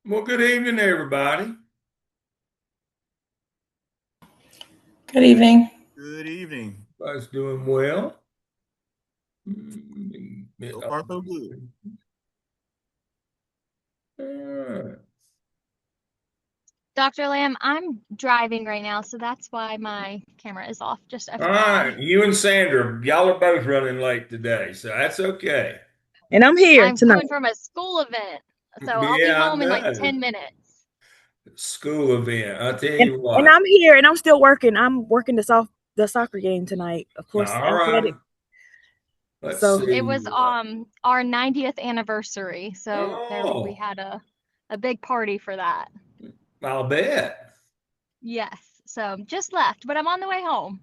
Well, good evening, everybody. Good evening. Good evening. Everybody's doing well. So far, so good. All right. Dr. Lamb, I'm driving right now, so that's why my camera is off, just All right. FYI. You and Sandra, y'all are both running late today, so that's okay. And I'm here I'm tonight. coming from a school event, so I'll be Yeah, I home in like know. 10 minutes. School event. I'll tell And you and what. I'm here and I'm still working. I'm working the soccer game tonight. Of course, All athletic. right. Let's So It see was what. our 90th anniversary, so we Oh, had a big party for that. I'll bet. Yes, so just left, but I'm on the way home.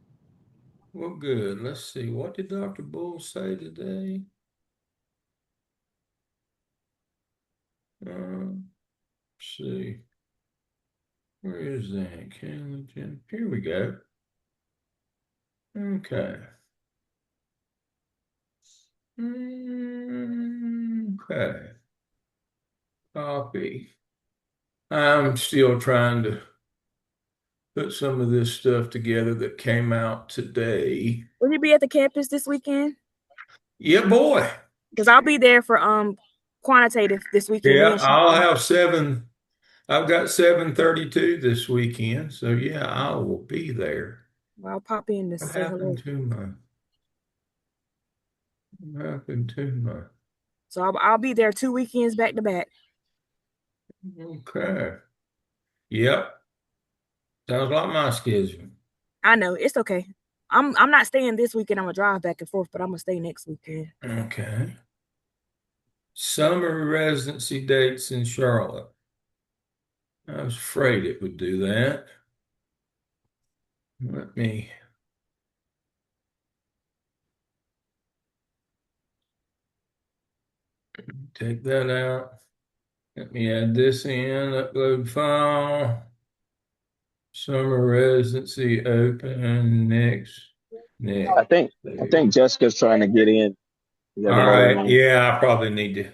Well, good. Let's see. What did Dr. Bull say today? Let's see. Where is that? Killington. Here we go. Okay. Okay. Copy. I'm still trying to put some of this stuff together that came out today. will you be at the campus this weekend? Yeah, boy. Because I'll be there for quantitative this weekend. Me Yeah, and I'll Shannon. have seven. I've got 7:32 this weekend. So yeah, I will be there. Well, I'll pop in to What say happened hello. to what happened to my So I'll be there 2 weekends back to back. okay. Yep. Sounds like my schedule. I know it's okay. I'm not staying this weekend. I'm gonna drive back and forth, but I'm gonna stay next weekend. Okay. Summer residency dates in Charlotte. I was afraid it would do that. Let me take that out. Let me add this in, upload file. Summer residency open next. I Next. think I think Jessica's trying to get in. You All got to let her right. in. Yeah, I probably need to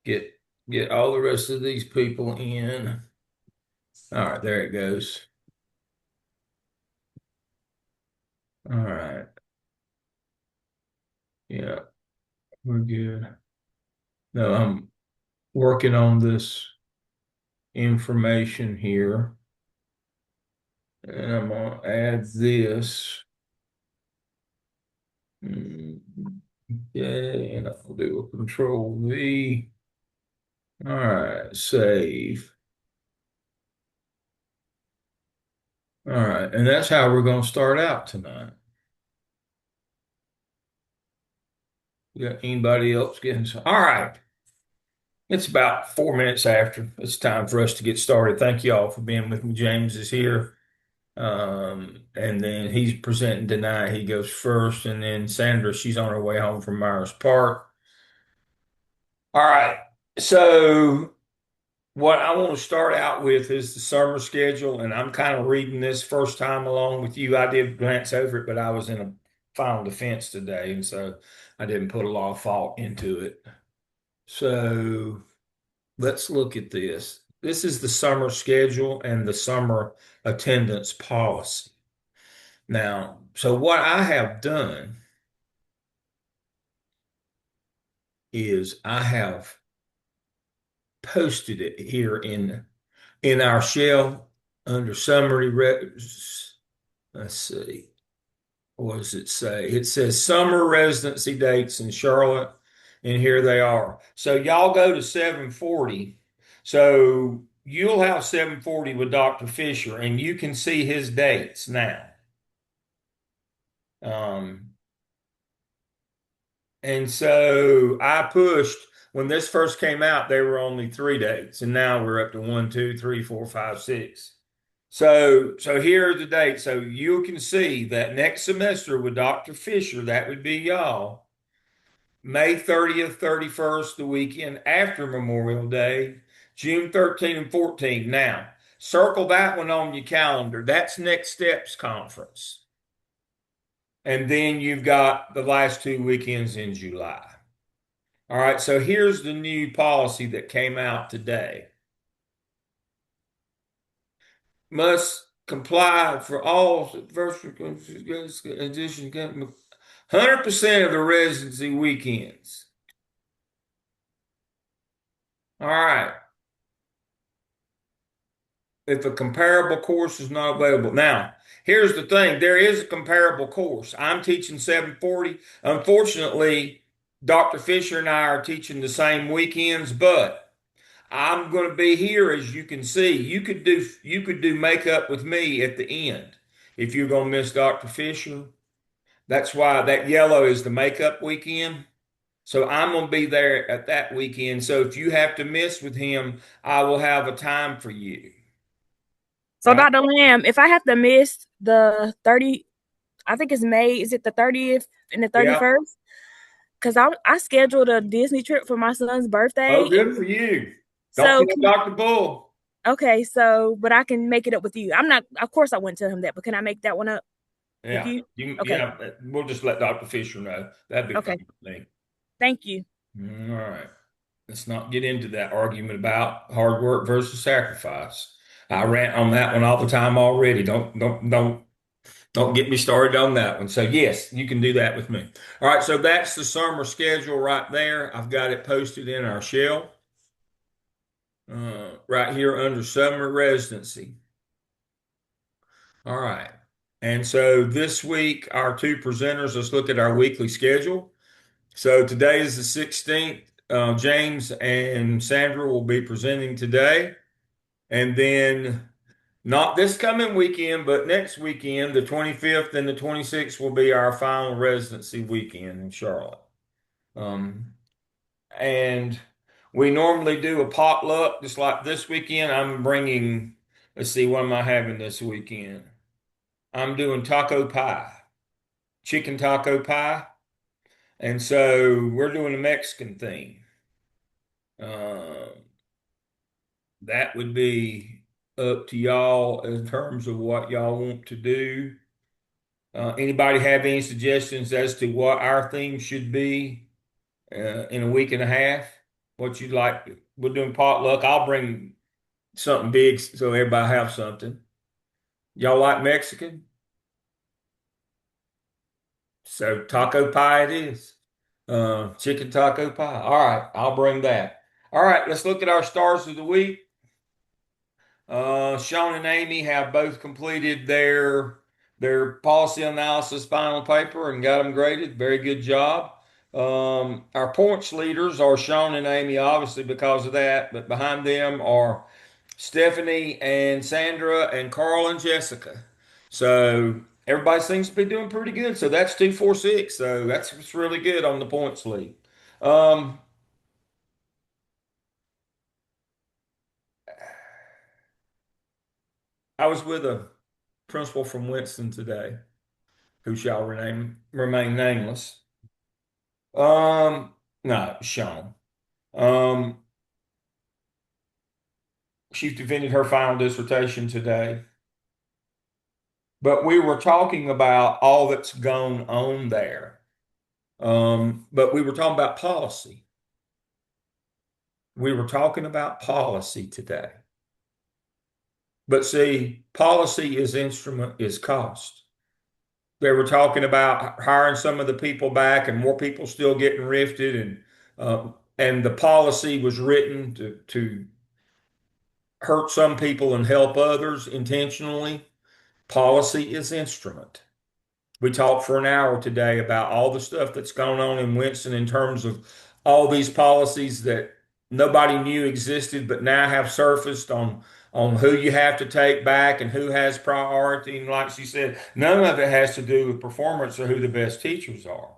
get get all the rest of these people in. All right, there it goes. All right. Yeah, we're good. No, I'm working on this information here. And I'm gonna add this. Okay, and I'll do a control V. All right, save. All right, and that's how we're going to start out tonight. You got anybody else getting some? All right, it's about 4 minutes after. It's time for us to get started. Thank you all for being with me. James is here. And then he's presenting tonight. He goes first, and then Sandra, she's on her way home from Myers Park. All right, so what I want to start out with is the summer schedule, and I'm kind of reading this first time along with you. I did glance over it, but I was in a final defense today, and so I didn't put a lot of thought into it. So let's look at this. This is the summer schedule and the summer attendance policy. Now, so what I have done is I have posted it here in our shell under summary. Let's see. What does it say? It says summer residency dates in Charlotte, and here they are. So y'all go to 740. So you'll have 740 with Dr. Fisher, and you can see his dates now. Um, and so I pushed when this first came out, there were only 3 dates, and now we're up to one, two, three, four, five, six. So here are the dates. So you can see that next semester with Dr. Fisher, that would be y'all, May 30th, 31st, the weekend after Memorial Day, June 13 and 14. Now, circle that one on your calendar. That's Next Steps Conference. And then you've got the last 2 weekends in July. All right, so here's the new policy that came out today. must comply for all virtual addition 100% of the residency weekends. All right. If a comparable course is not available. Now, here's the thing. There is a comparable course. I'm teaching 740. Unfortunately, Dr. Fisher and I are teaching the same weekends, but I'm going to be here, as you can see. You could do makeup with me at the end if you're going to miss Dr. Fisher. That's why that yellow is the makeup weekend. So I'm going to be there at that weekend. So if you have to miss with him, I will have a time for you. So, Right? Dr. Lamb, if I have to miss the 30, I think it's May, is it the 30th and the Yeah. 31st? Because I scheduled a Disney trip for my son's birthday. Oh, good for you. Don't So, tell Dr. Bull. okay, so, but I can make it up with you. I'm not, of course, I wouldn't tell him that, but can I make that one up with Yeah. you? Okay. Yeah, we'll just let Dr. Fisher know. That'd be fine Okay. with me. Thank you. All right. Let's not get into that argument about hard work versus sacrifice. I rant on that one all the time already. Don't get me started on that one. So yes, you can do that with me. All right, so that's the summer schedule right there. I've got it posted in our shell right here under summer residency. All right. And so this week, our two presenters, let's look at our weekly schedule. So today is the 16th. James and Sandra will be presenting today. And then not this coming weekend, but next weekend, the 25th and the 26th will be our final residency weekend in Charlotte. And we normally do a potluck, just like this weekend. I'm bringing, let's see, what am I having this weekend? I'm doing taco pie, chicken taco pie. And so we're doing a Mexican theme. Uh, that would be up to y'all in terms of what y'all want to do. Anybody have any suggestions as to what our theme should be in a week and a half? What you'd like? We're doing potluck. I'll bring something big so everybody have something. Y'all like Mexican? So taco pie it is. Chicken taco pie. All right, I'll bring that. All right, let's look at our stars of the week. Sean and Amy have both completed their policy analysis final paper and got them graded. Very good job. Our points leaders are Sean and Amy, obviously because of that, but behind them are Stephanie and Sandra and Carl and Jessica. So everybody seems to be doing pretty good. So that's 246. So that's really good on the points lead. Um, I was with a principal from Winston today who shall remain nameless. No, Sean. Um, she defended her final dissertation today. But we were talking about all that's gone on there. But we were talking about policy. We were talking about policy today. But see, policy is cost. They were talking about hiring some of the people back and more people still getting rifted and the policy was written to hurt some people and help others intentionally. Policy is instrument. We talked for an hour today about all the stuff that's going on in Winston in terms of all these policies that nobody knew existed, but now have surfaced on who you have to take back and who has priority. And like she said, none of it has to do with performance or who the best teachers are.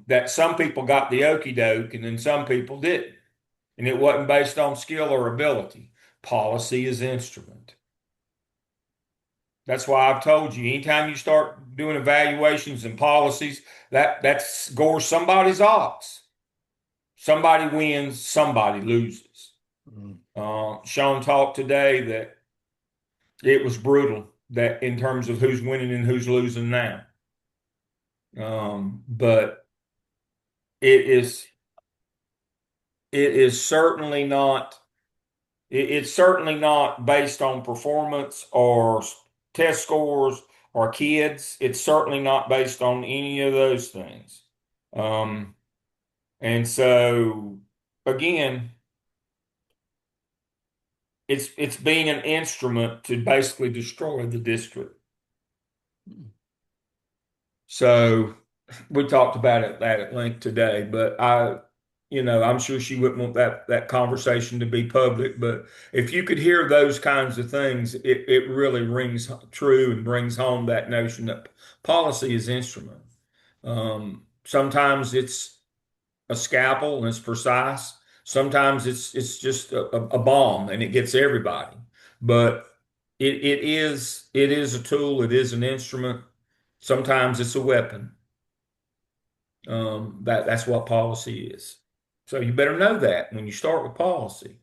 That some people got the okey doke and then some people didn't. And it wasn't based on skill or ability. Policy is instrument. That's why I've told you, anytime you start doing evaluations and policies, that scores somebody's odds. Somebody wins, somebody loses. Sean talked today that it was brutal that in terms of who's winning and who's losing now. But it is certainly not It's certainly not based on performance or test scores or kids. It's certainly not based on any of those things. Um, and so again, it's being an instrument to basically destroy the district. So we talked about it that at length today, but I'm sure she wouldn't want that conversation to be public. But if you could hear those kinds of things, it really rings true and brings home that notion that policy is instrument. Sometimes it's a scalpel and it's precise. Sometimes it's just a bomb and it gets everybody. But it is a tool. It is an instrument. Sometimes it's a weapon. That's what policy is. So you better know that when you start with policy,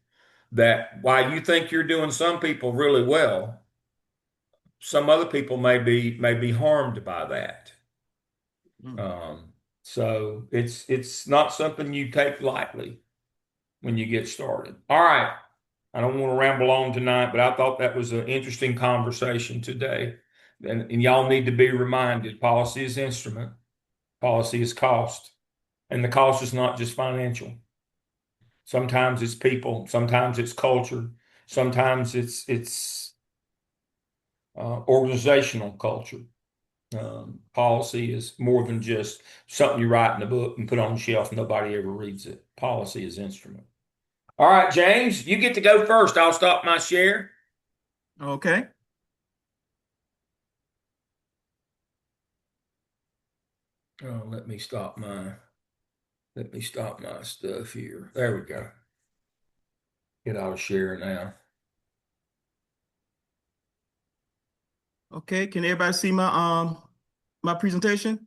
that while you think you're doing some people really well, some other people may be harmed by that. Mm. So it's not something you take lightly when you get started. All right. I don't want to ramble on tonight, but I thought that was an interesting conversation today. And y'all need to be reminded, policy is instrument, policy is cost. And the cost is not just financial. Sometimes it's people, sometimes it's culture, sometimes it's organizational culture. Policy is more than just something you write in a book and put on the shelf and nobody ever reads it. Policy is instrument. All right, James, you get to go first. I'll stop my share. Okay. Oh, let me stop my stuff here. There we go. Get out of share now. Okay. Can everybody see my presentation?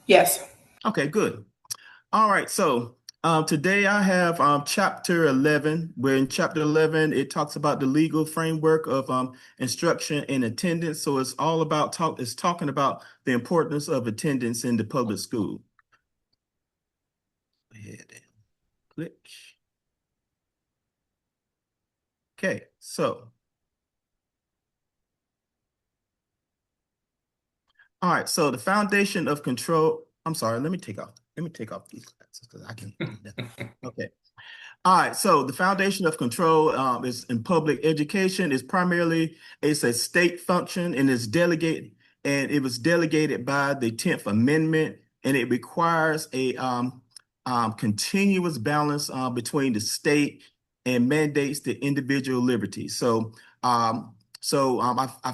Yes. Okay, good. All right. So today I have chapter 11, where in chapter 11 it talks about the legal framework of instruction and attendance. So it's all about it's talking about the importance of attendance in the public school. Go ahead and click. Okay, so all right, so the foundation of control. I'm sorry, let me take off these glasses because I can't read that. Okay. All right, so the foundation of control is in public education is primarily it's a state function and it was delegated by the 10th Amendment, and it requires a continuous balance between the state and mandates the individual liberty. I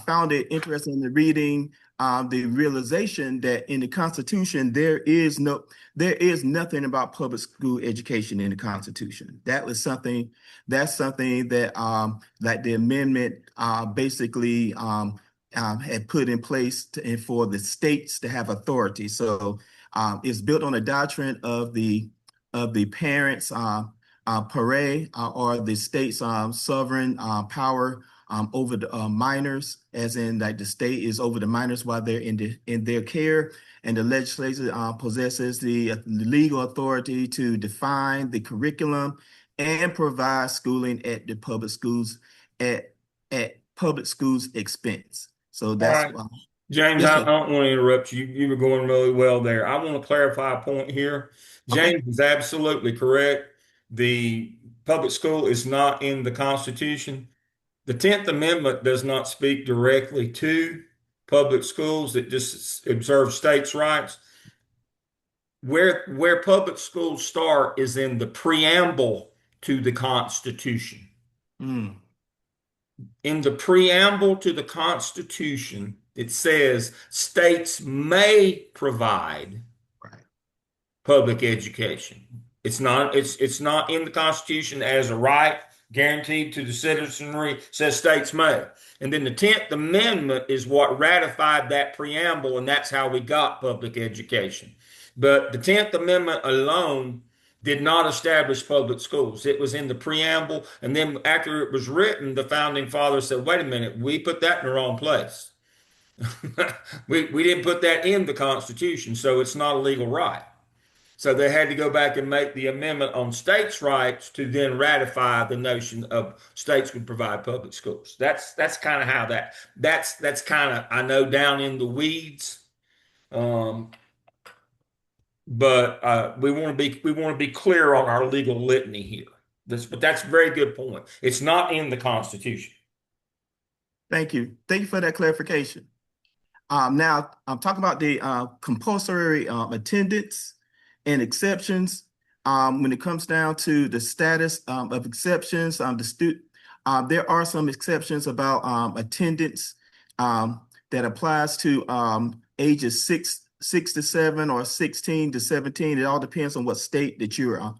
found it interesting in the reading the realization that in the Constitution there is nothing about public school education in the Constitution. That's something that like the amendment basically had put in place and for the states to have authority. So it's built on a doctrine of the parents' pare or the state's sovereign power over the minors, as in like the state is over the minors while they're in their care, and the legislature possesses the legal authority to define the curriculum and provide schooling at the public schools at public schools expense. So All that's right. James, yes, I sir. don't want to interrupt you. You were going really well there. I want to clarify a point here. Okay. James is absolutely correct. The public school is not in the Constitution. The 10th Amendment does not speak directly to public schools. It just observes states' rights. Where public schools start is in the preamble to the Constitution. Mm, In the preamble to the Constitution, it says states may provide right. public education. It's not in the Constitution as a right guaranteed to the citizenry. It says states may. And then the 10th Amendment is what ratified that preamble, and that's how we got public education. But the 10th Amendment alone did not establish public schools. It was in the preamble, and then after it was written, the founding fathers said, wait a minute, we put that in the wrong place. we didn't put that in the Constitution, so it's not a legal right. So they had to go back and make the amendment on states' rights to then ratify the notion of states would provide public schools. That's kind of how that's kind of, I know, down in the weeds. Um, but we want to be clear on our legal litany here. But that's a very good point. It's not in the Constitution. Thank you. Thank you for that clarification. Now, I'm talking about the compulsory attendance and exceptions. When it comes down to the status of exceptions, there are some exceptions about attendance that applies to ages 6 to 7 or 16 to 17. It all depends on what state that you're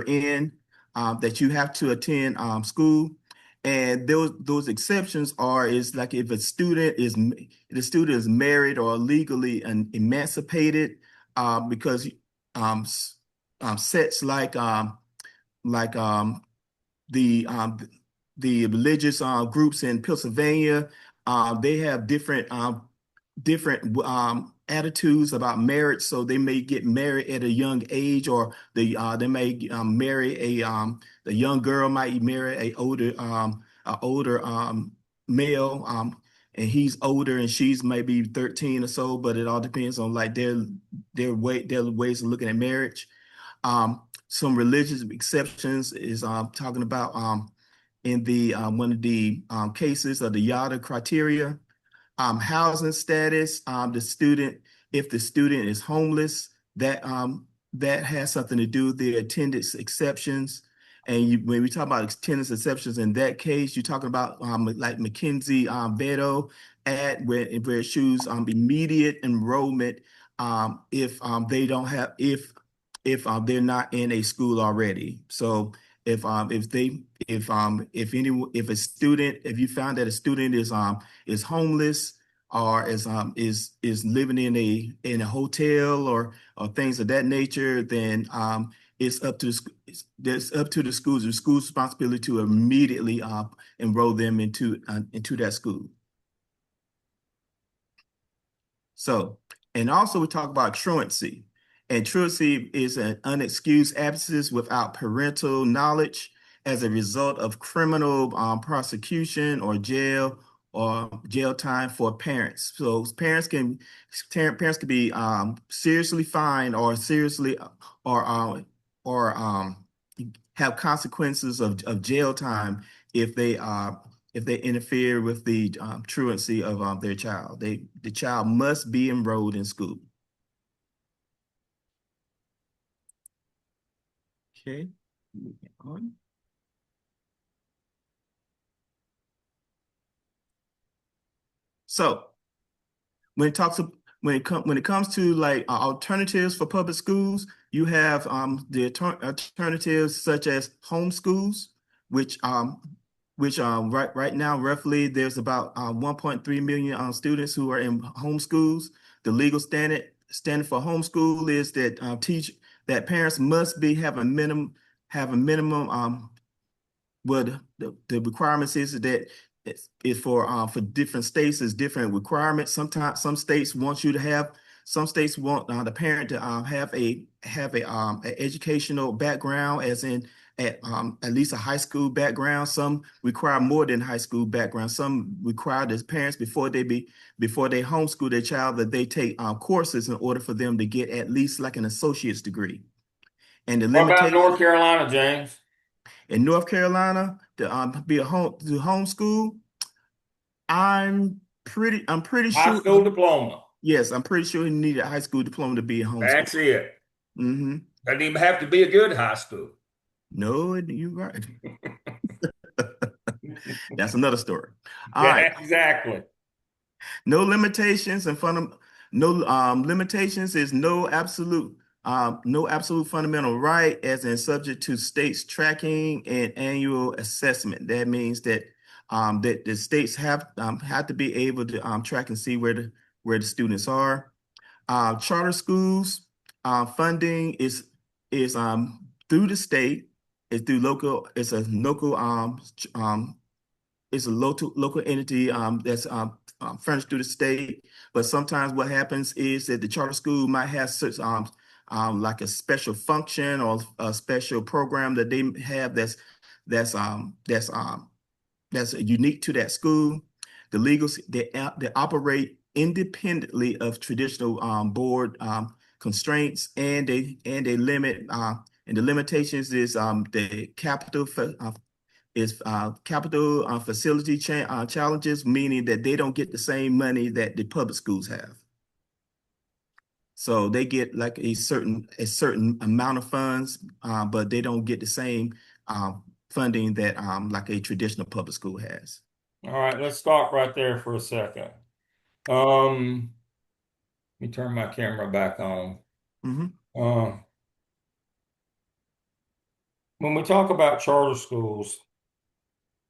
in, that you have to attend school. And those exceptions is like if the student is married or legally emancipated, because sets like the the religious groups in Pennsylvania, they have different attitudes about marriage, so they may get married at a young age, or they may marry the young girl might marry a older male, and he's older and she's maybe 13 or so, but it all depends on like their ways of looking at marriage. Some religious exceptions is talking about in the one of the cases of the Yada criteria. Housing status, if the student is homeless, that has something to do with the attendance exceptions. And when we talk about attendance exceptions, in that case, you're talking about like McKinsey veto where it choose immediate enrollment if they don't have if they're not in a school already. So if you found that a student is homeless or is living in a hotel or things of that nature, then it's up to the schools. The school's responsibility to immediately enroll them into that school. So, and also we talk about truancy. And truancy is an unexcused absence without parental knowledge as a result of criminal prosecution or jail time for parents. So parents can be seriously fined or have consequences of jail time if they interfere with the truancy of their child. The child must be enrolled in school. Okay, moving on. So when it comes to like alternatives for public schools, you have the alternatives such as homeschools, which right now roughly there's about 1.3 million students who are in homeschools. The legal standard for homeschool is that parents must have a minimum well, the requirements is that it's for different states is different requirements. Sometimes some states want the parent to have a educational background, as in at least a high school background. Some require more than high school background. Some require the parents before they homeschool their child that they take courses in order for them to get at least like an associate's degree. And the What about limitation North Carolina, James? in North Carolina to homeschool, I'm pretty High sure. school diploma. Yes, I'm pretty sure you need a high school diploma to be a homeschool. That's it. Mm-hmm. Doesn't even have to be a good high school. No, you're right. That's another story. All right. Exactly. No limitations no limitations is no absolute fundamental right, as in subject to states tracking and annual assessment. That means that that the states have to be able to track and see where the students are. Charter schools funding is through the state. It's through local. It's a local entity that's furnished through the state. But sometimes what happens is that the charter school might have such like a special function or a special program that they have that's unique to that school. The legals they operate independently of traditional board constraints, and they limit and the limitations is the capital facility challenges, meaning that they don't get the same money that the public schools have. So they get like a certain amount of funds, but they don't get the same funding that like a traditional public school has. All right, let's stop right there for a second. Let me turn my camera back on. Mm-hmm. When we talk about charter schools,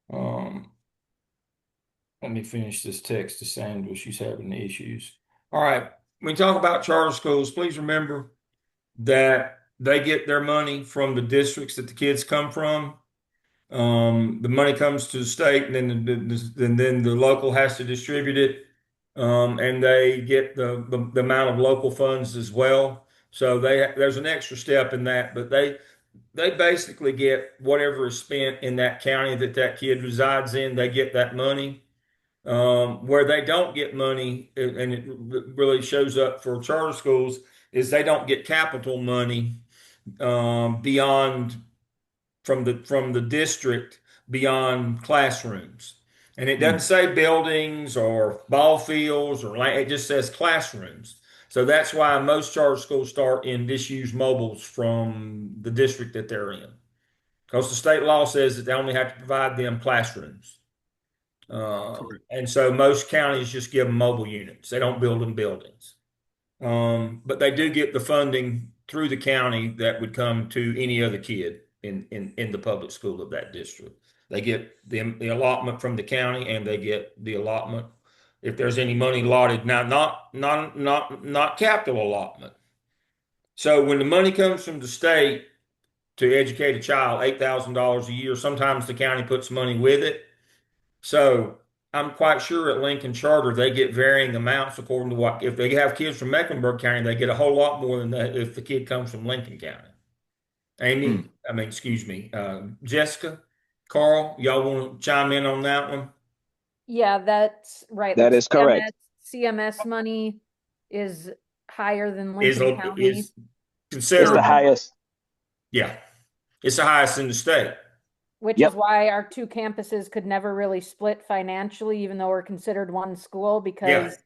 let me finish this text to Sandra. She's having issues. All right. When we talk about charter schools, please remember that they get their money from the districts that the kids come from. The money comes to the state, and then the local has to distribute it, and they get the amount of local funds as well. So there's an extra step in that, but they basically get whatever is spent in that county that kid resides in. They get that money. Where they don't get money, and it really shows up for charter schools, is they don't get capital money beyond from the district beyond classrooms. And it doesn't say buildings or ball fields or land, it just says classrooms. So that's why most charter schools start in disused mobiles from the district that they're in. Because the state law says that they only have to provide them classrooms. Correct. And so most counties just give them mobile units. They don't build them buildings. But they do get the funding through the county that would come to any other kid in the public school of that district. They get the allotment from the county, and they get the allotment if there's any money allotted. Now, not capital allotment. So when the money comes from the state to educate a child, $8,000 a year, sometimes the county puts money with it. So I'm quite sure at Lincoln Charter they get varying amounts according to what, if they have kids from Mecklenburg County, they get a whole lot more than that if the kid comes from Lincoln County. Amy, excuse me, Jessica, Carl, y'all want to chime in on that one? Yeah, that's right. That Like is correct. CMS money is higher than Is Lincoln County, It's the considered, highest. yeah, it's the highest in the state. which Yep. is why our two campuses could never really split financially, even though we're considered one school, because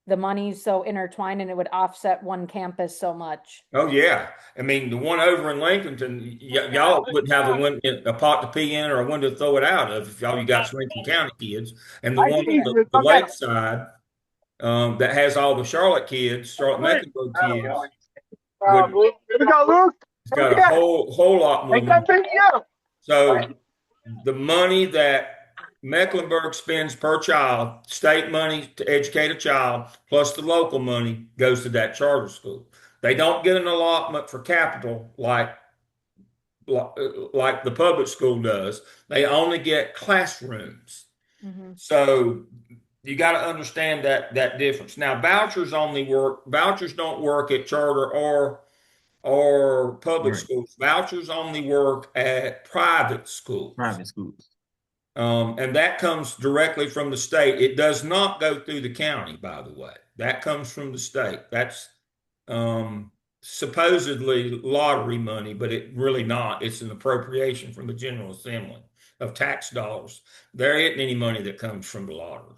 the money's so intertwined and it would offset one campus so much. Oh yeah, I mean the one over in Lincolnton, y'all wouldn't have a pot to pee in or a window to throw it out of if y'all you got some Lincoln County kids, and the one on the lake side that has all the Charlotte kids, Charlotte Mecklenburg kids, it's got a whole lot more money. So the money that Mecklenburg spends per child, state money to educate a child, plus the local money goes to that charter school. They don't get an allotment for capital like the public school does. They only get classrooms. So you got to understand that difference. Now vouchers don't work at charter or public schools. Vouchers only work at private schools. Private schools. And that comes directly from the state. It does not go through the county, by the way. That comes from the state. That's supposedly lottery money, but it really not. It's an appropriation from the General Assembly of tax dollars. There isn't any money that comes from the lottery.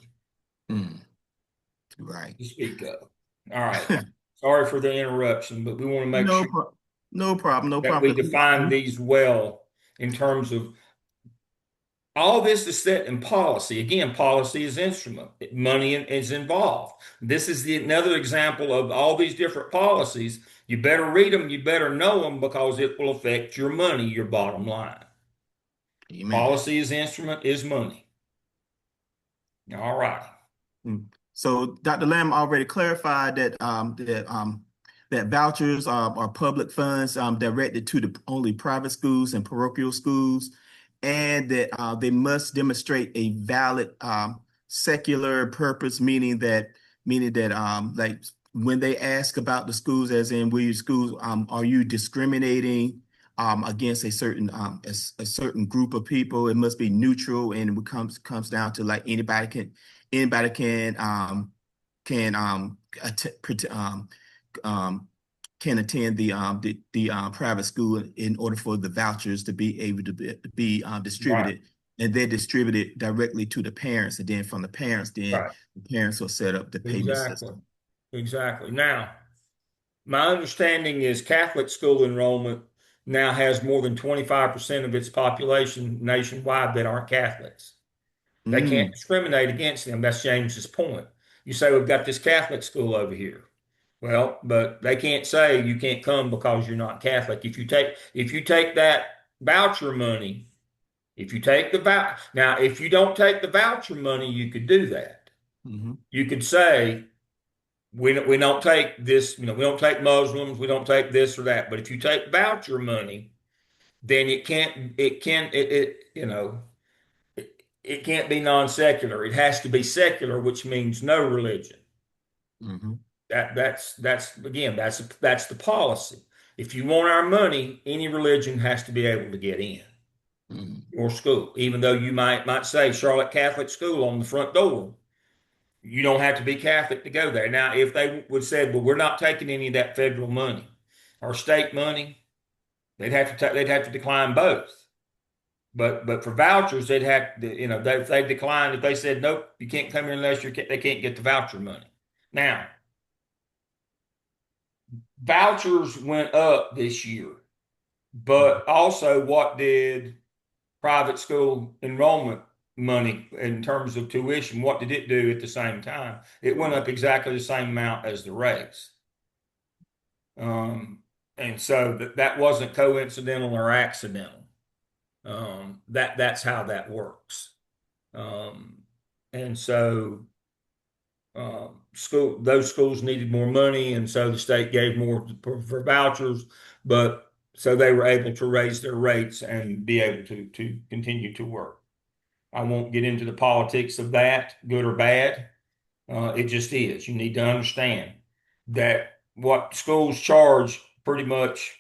Right. To speak of. All right. Sorry for the interruption, but we want to make sure no problem. that we define these well in terms of all this is set in policy. Again, policy is instrument. Money is involved. This is another example of all these different policies. You better read them. You better know them because it will affect your money, your bottom line. Amen. Policy is instrument is money. All right. So Dr. Lamb already clarified that that vouchers are public funds directed to the only private schools and parochial schools, and that they must demonstrate a valid secular purpose, meaning that like when they ask about the schools, as in will your schools, are you discriminating against a certain group of people? It must be neutral, and it comes down to like anybody um, can attend the private school in order for the vouchers to be able to be distributed. Right. And they're distributed directly to the parents, and then from the parents, then Right. the parents will set up the payment Exactly. system. Exactly. Now, my understanding is Catholic school enrollment now has more than 25% of its population nationwide that aren't Catholics. They can't Mm, discriminate against them. That's James's point. You say, we've got this Catholic school over here. Well, but they can't say you can't come because you're not Catholic. If you take that voucher money, if you take the now, if you don't take the voucher money, you could do that. mhm, You could say, we don't take this, we don't take Muslims, we don't take this or that. But if you take voucher money, then it can't be non-secular. It has to be secular, which means no religion. mhm, That's again, that's the policy. If you want our money, any religion has to be able to get in mhm, your school, even though you might say Charlotte Catholic School on the front door. You don't have to be Catholic to go there. Now, if they would say, well, we're not taking any of that federal money or state money, they'd have to decline both. But for vouchers, they'd have to, if they declined, if they said nope, you can't come here unless they can't get the voucher money. Now, vouchers went up this year, but also what did private school enrollment money in terms of tuition, what did it do at the same time? It went up exactly the same amount as the rates. And so that wasn't coincidental or accidental. That's how that works. And so those schools needed more money, and so the state gave more for vouchers, but so they were able to raise their rates and be able to continue to work. I won't get into the politics of that, good or bad. It just is. You need to understand that what schools charge pretty much,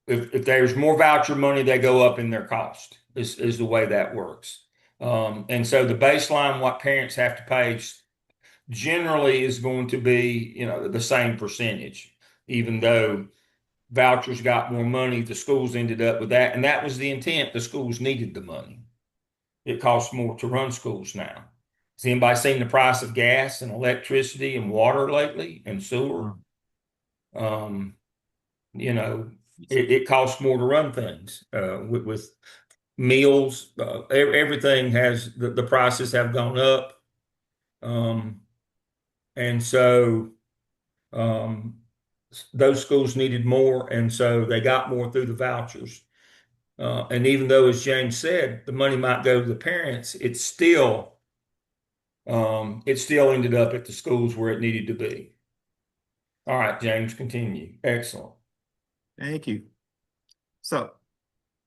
if there's more voucher money, they go up in their cost, is the way that works. And so the baseline, what parents have to pay generally is going to be, the same percentage, even though vouchers got more money, the schools ended up with that. And that was the intent. The schools needed the money. It costs more to run schools now. Has anybody seen the price of gas and electricity and water lately and sewer? Um, you know, it costs more to run things with meals. Everything has the prices have gone up. Um, and so um, those schools needed more. And so they got more through the vouchers. And even though, as James said, the money might go to the parents, it still ended up at the schools where it needed to be. All right, James, continue. Excellent. Thank you. So,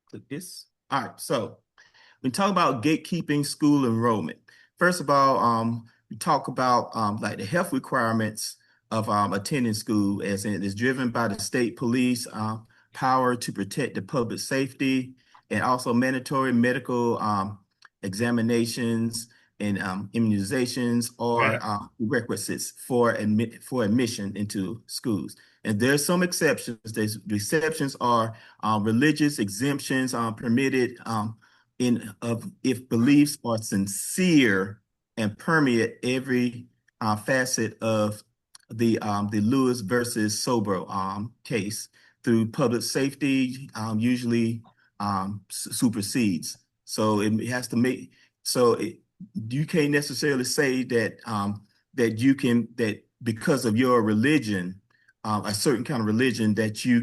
click this. All right. So, we talk about gatekeeping school enrollment. First of all, we talk about like the health requirements of attending school, as it is driven by the state police power to protect the public safety, and also mandatory medical examinations and immunizations are requisites for admission into schools. And there's some exceptions. The exceptions are religious exemptions permitted if beliefs are sincere and permeate every facet of the Lewis versus Sobro case through public safety, usually supersedes. So it has to make you can't necessarily say that that because of your religion, a certain kind of religion, that you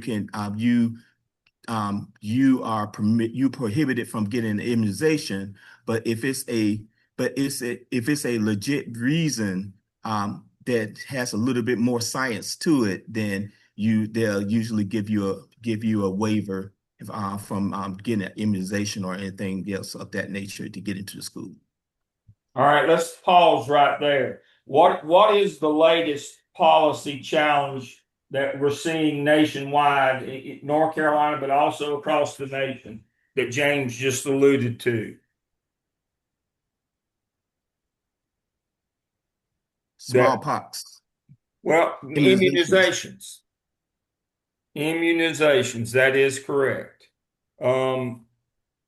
prohibited from getting an immunization. But if it's a legit reason that has a little bit more science to it, then they'll usually give you a waiver from getting an immunization or anything else of that nature to get into the school. All right, let's pause right there. What is the latest policy challenge that we're seeing nationwide, in North Carolina, but also across the nation, that James just alluded to. Smallpox. Well, immunizations. Immunizations, that is correct.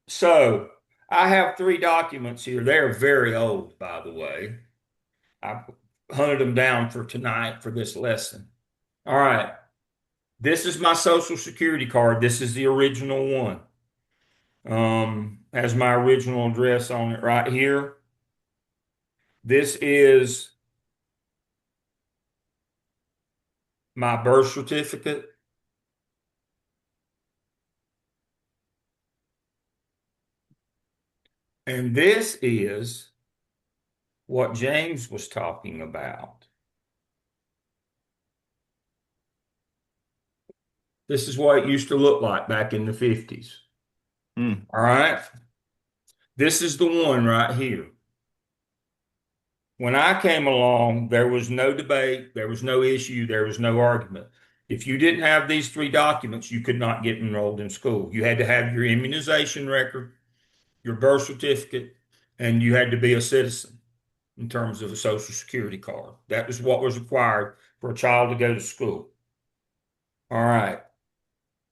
So I have 3 documents here. They're very old, by the way. I hunted them down for tonight for this lesson. All right. This is my social security card. This is the original one. Has my original address on it right here. This is my birth certificate. And this is what James was talking about. This is what it used to look like back in the 50s. All right. This is the one right here. When I came along, there was no debate, there was no issue, there was no argument. If you didn't have these 3 documents, you could not get enrolled in school. You had to have your immunization record, your birth certificate, and you had to be a citizen in terms of a social security card. That was what was required for a child to go to school. All right.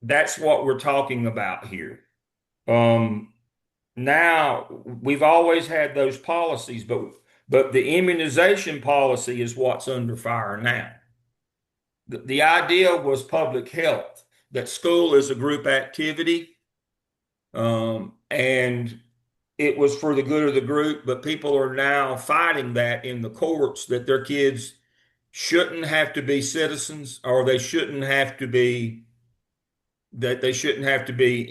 That's what we're talking about here. Now, we've always had those policies, but the immunization policy is what's under fire now. The idea was public health, that school is a group activity, and it was for the good of the group, but people are now fighting that in the courts, that their kids shouldn't have to be citizens, or they shouldn't have to be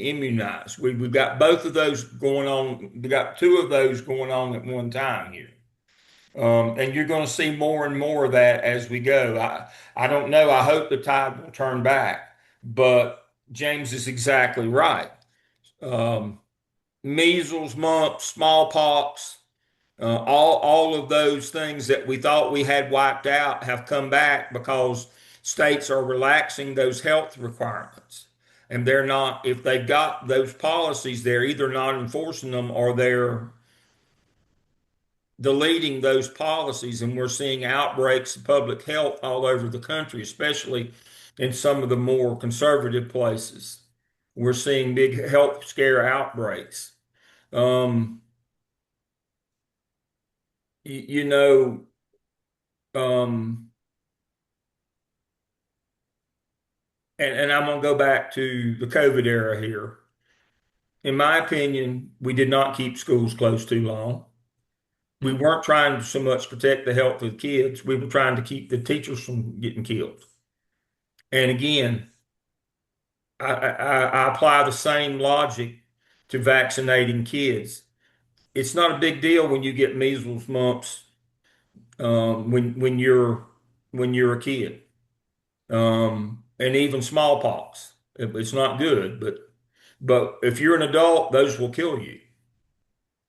immunized. We've got both of those going on. We got 2 of those going on at one time here. And you're going to see more and more of that as we go. I don't know. I hope the tide will turn back, but James is exactly right. Measles, mumps, smallpox, all of those things that we thought we had wiped out have come back because states are relaxing those health requirements. And they're not, if they've got those policies, they're either not enforcing them or they're deleting those policies. And we're seeing outbreaks of public health all over the country, especially in some of the more conservative places. We're seeing big health scare outbreaks. You know, and I'm going to go back to the COVID era here. In my opinion, we did not keep schools closed too long. We weren't trying to so much protect the health of the kids. We were trying to keep the teachers from getting killed. And again, I apply the same logic to vaccinating kids. It's not a big deal when you get measles, mumps, when you're a kid, and even smallpox. It's not good, but if you're an adult, those will kill you.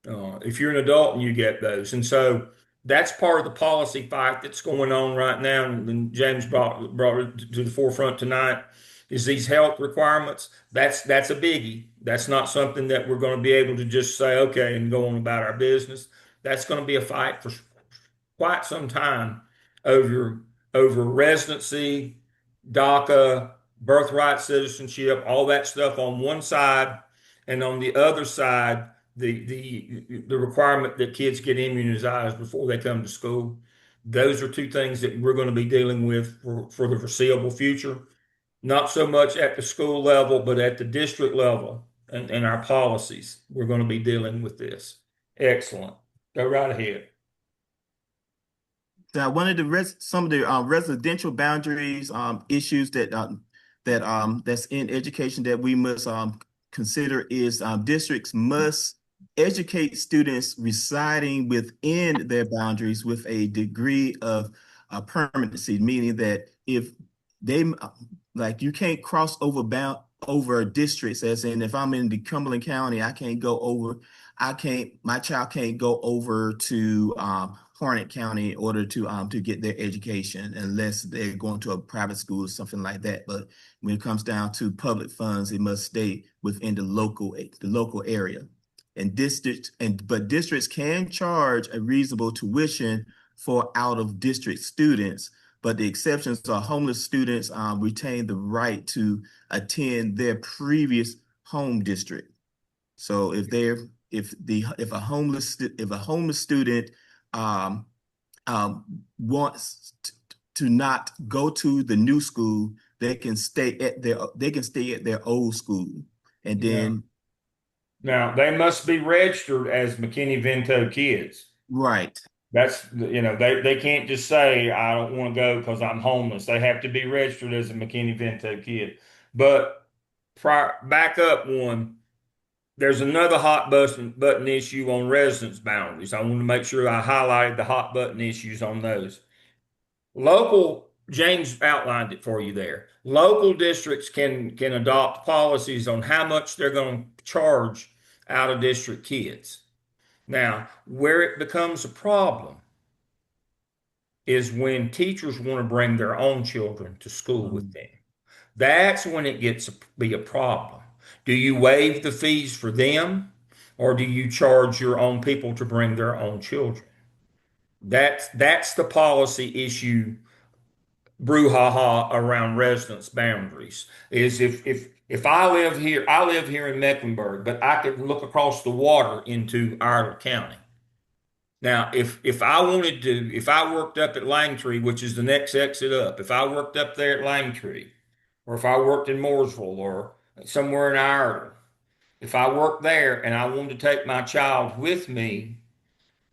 If you're an adult and you get those, and so that's part of the policy fight that's going on right now. And James brought it to the forefront tonight. Is these health requirements? That's a biggie. That's not something that we're going to be able to just say okay and go on about our business. That's going to be a fight for quite some time over residency, DACA, birthright citizenship, all that stuff on one side, and on the other side, the requirement that kids get immunized before they come to school. Those are 2 things that we're going to be dealing with for the foreseeable future. Not so much at the school level, but at the district level and our policies. We're going to be dealing with this. Excellent. Go right ahead. One of the some of the residential boundaries issues that's in education that we must consider is districts must educate students residing within their boundaries with a degree of permanency, meaning that if they like you can't cross over districts, as in if I'm in the Cumberland County, my child can't go over to Harnett County in order to get their education, unless they're going to a private school or something like that. But when it comes down to public funds, it must stay within the local area. And districts can charge a reasonable tuition for out of district students, but the exceptions are homeless students retain the right to attend their previous home district. So if a homeless student um, wants to not go to the new school, they can stay at their old school, and then now they must be registered as McKinney-Vento kids. right. That's, they can't just say, I don't want to go because I'm homeless. They have to be registered as a McKinney-Vento kid. But back up one, there's another hot button issue on residence boundaries. I want to make sure I highlighted the hot button issues on those. James outlined it for you there. Local districts can adopt policies on how much they're going to charge out of district kids. Now, where it becomes a problem is when teachers want to bring their own children to school with them. That's when it gets to be a problem. Do you waive the fees for them, or do you charge your own people to bring their own children? That's the policy issue brouhaha around residence boundaries. Is if I live here in Mecklenburg, but I could look across the water into Iredell County. Now, if I worked up at Langtree, which is the next exit up, if I worked up there at Langtree, or if I worked in Mooresville or somewhere in Ireland, if I worked there and I wanted to take my child with me,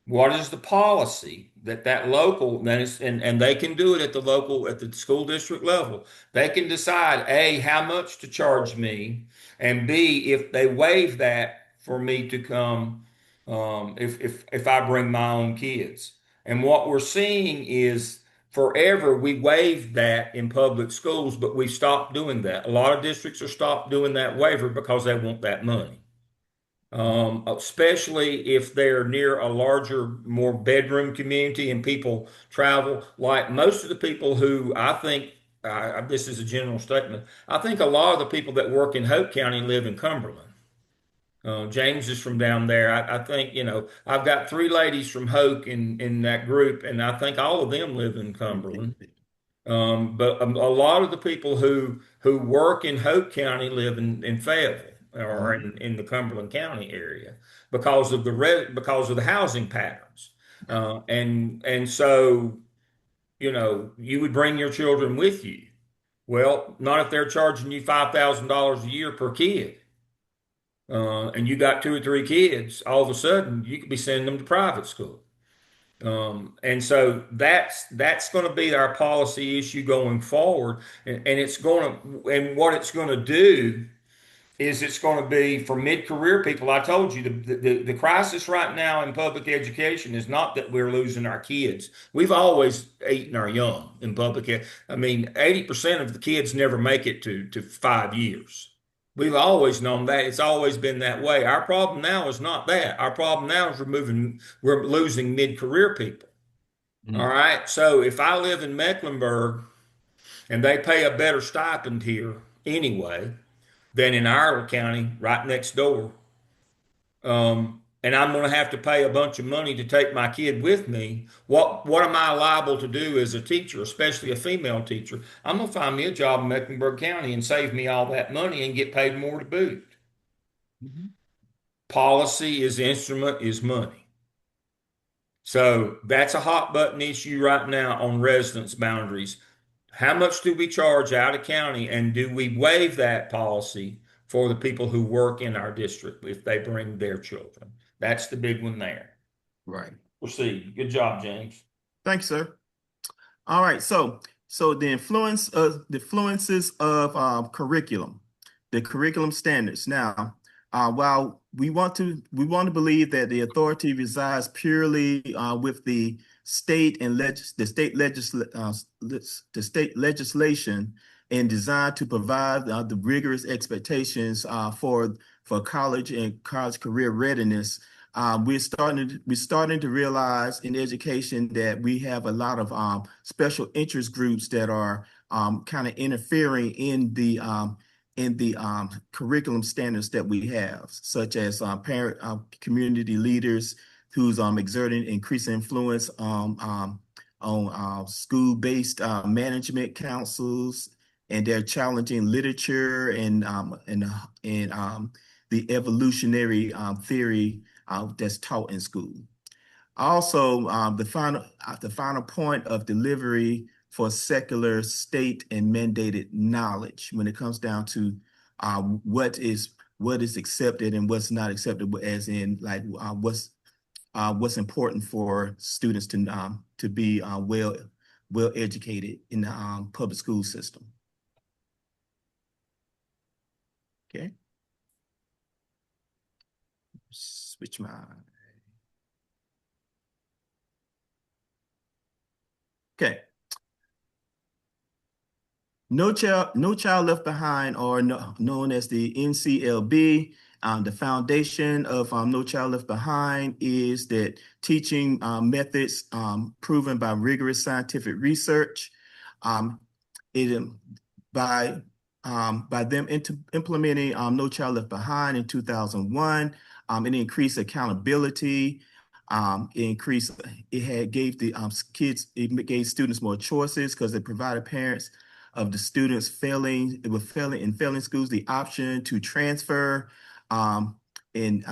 what is the policy that local, and they can do it at the school district level. They can decide, A, how much to charge me, and B, if they waive that for me to come, if I bring my own kids. And what we're seeing is forever we waived that in public schools, but we stopped doing that. A lot of districts are stopped doing that waiver because they want that money. Especially if they're near a larger, more bedroom community and people travel. Like most of the people who I think, this is a general statement, I think a lot of the people that work in Hope County live in Cumberland. James is from down there. I think, I've got 3 ladies from Hoke in that group, and I think all of them live in Cumberland. But a lot of the people who work in Hope County live in Fayetteville or in the Cumberland County area because of the housing patterns. And so, you would bring your children with you. Well, not if they're charging you $5,000 a year per kid. And you got 2 or 3 kids, all of a sudden you could be sending them to private school. And so that's going to be our policy issue going forward. And what it's going to do is it's going to be for mid-career people. I told you the crisis right now in public education is not that we're losing our kids. We've always eaten our young in public ed. I mean, 80% of the kids never make it to 5 years. We've always known that. It's always been that way. Our problem now is not that. Our problem now is we're losing mid-career people. All right. So if I live in Mecklenburg and they pay a better stipend here anyway than in Iredell County, right next door, and I'm going to have to pay a bunch of money to take my kid with me, what am I liable to do as a teacher, especially a female teacher? I'm going to find me a job in Mecklenburg County and save me all that money and get paid more to boot. Policy is instrument is money. So that's a hot button issue right now on residence boundaries. How much do we charge out of county, and do we waive that policy for the people who work in our district if they bring their children? That's the big one there. Right. Proceed. Good job, James. Thanks, sir. All right. So the influences of curriculum, the curriculum standards. Now, while we want to believe that the authority resides purely with the state and the state legislation and designed to provide the rigorous expectations for college and college career readiness, we're starting to realize in education that we have a lot of special interest groups that are kind of interfering in the curriculum standards that we have, such as parent community leaders who's exerting increasing influence on school-based management councils, and they're challenging literature and the evolutionary theory that's taught in school. Also, the final point of delivery for secular state and mandated knowledge when it comes down to what is accepted and what's not acceptable, as in like what's important for students to be well educated in the public school system. Okay. Switch my. Okay. No Child Left Behind, or known as the NCLB. The foundation of No Child Left Behind is that teaching methods proven by rigorous scientific research. It by them implementing No Child Left Behind in 2001, it increased accountability. It gave the kids, it gave students more choices because it provided parents of the students failing schools the option to transfer, and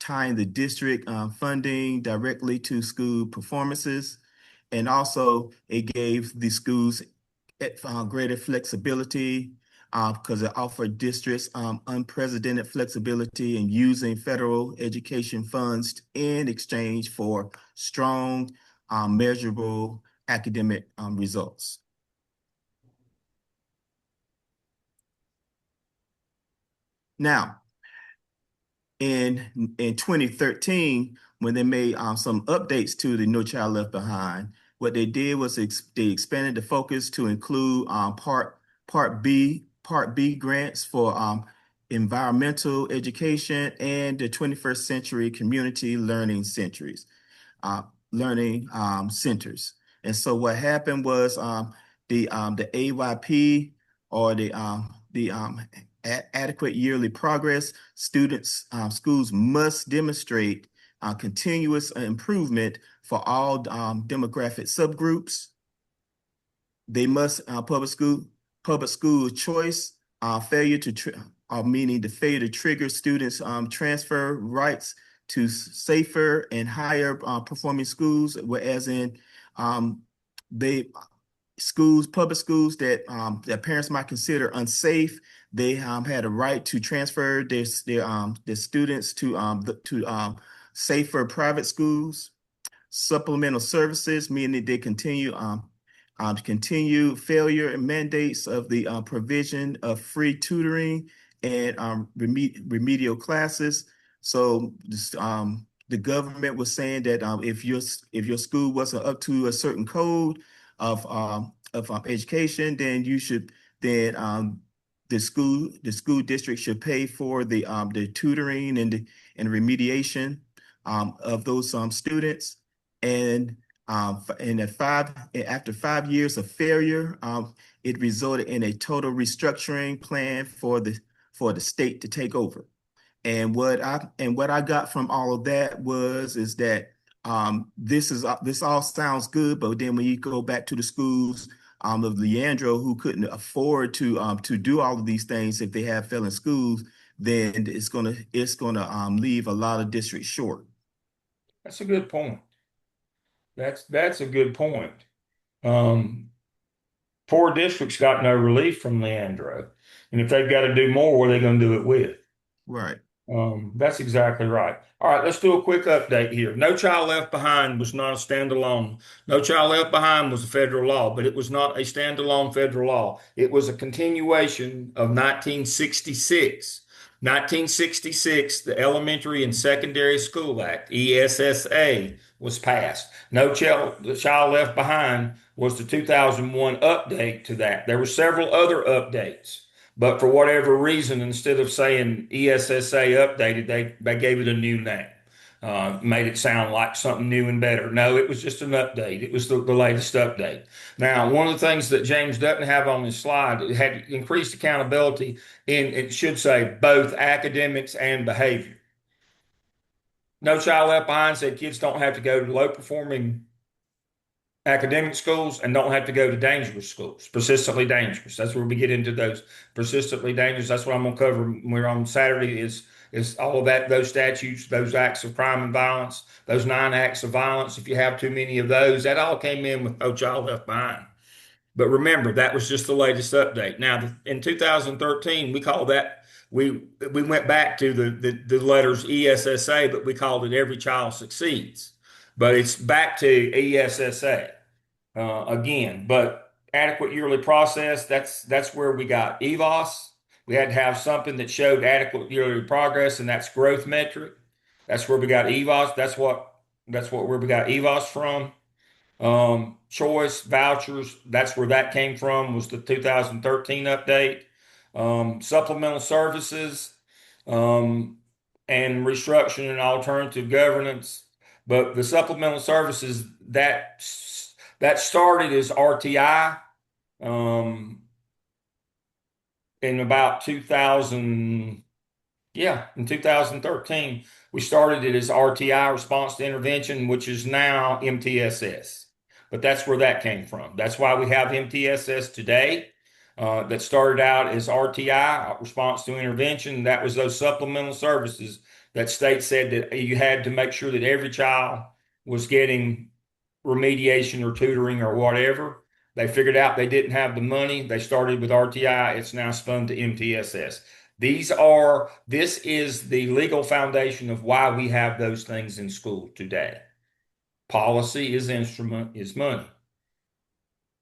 tying the district funding directly to school performances. And also it gave the schools greater flexibility because it offered districts unprecedented flexibility in using federal education funds in exchange for strong, measurable academic results. Now, in 2013, when they made some updates to the No Child Left Behind, what they did was they expanded the focus to include Part B grants for environmental education and the 21st century community learning centers. And so what happened was the AYP, or the adequate yearly progress, schools must demonstrate continuous improvement for all demographic subgroups. They must public school choice failure to meaning the failure to trigger students transfer rights to safer and higher performing schools, whereas in public schools that parents might consider unsafe, they had a right to transfer their students to safer private schools. Supplemental services, meaning they continue failure and mandates of the provision of free tutoring and remedial classes. So the government was saying that if your school wasn't up to a certain code of education, then the school district should pay for the tutoring and remediation of those students. And after 5 years of failure, it resulted in a total restructuring plan for the state to take over. And what I got from all of that is that this all sounds good, but then when you go back to the schools of Leandro, who couldn't afford to do all of these things if they have failing schools, then it's gonna leave a lot of districts short. That's a good point. That's a good point. Poor districts got no relief from Leandro, and if they've got to do more, what are they going to do it with? Right. That's exactly right. All right, let's do a quick update here. No Child Left Behind was not a standalone. No Child Left Behind was a federal law, but it was not a standalone federal law. It was a continuation of 1966. 1966, the Elementary and Secondary School Act, ESSA, was passed. No Child Left Behind was the 2001 update to that. There were several other updates. But for whatever reason, instead of saying ESSA updated, they gave it a new name. made it sound like something new and better. No, it was just an update. It was the latest update. Now, one of the things that James doesn't have on his slide, it had increased accountability in, it should say, both academics and behavior. No Child Left Behind said kids don't have to go to low performing academic schools and don't have to go to dangerous schools, persistently dangerous. That's where we get into those persistently dangerous. That's what I'm going to cover when we're on Saturday is all of that, those statutes, those acts of crime and violence, those 9 acts of violence. If you have too many of those, that all came in with No Child Left Behind. But remember, that was just the latest update. Now, in 2013, we call that we went back to the letters ESSA, but we called it Every Child Succeeds. But it's back to ESSA again. But adequate yearly process, that's where we got EVOS. We had to have something that showed adequate yearly progress, and that's growth metric. That's where we got EVOS. That's where we got EVOS from. Choice vouchers, that's where that came from, was the 2013 update. Supplemental services, and restructuring and alternative governance. But the supplemental services that started as RTI in about 2000. Yeah, in 2013, we started it as RTI, Response to Intervention, which is now MTSS. But that's where that came from. That's why we have MTSS today. That started out as RTI, Response to Intervention. That was those supplemental services that state said that you had to make sure that every child was getting remediation or tutoring or whatever. They figured out they didn't have the money. They started with RTI. It's now spun to MTSS. This is the legal foundation of why we have those things in school today. Policy is instrument, is money.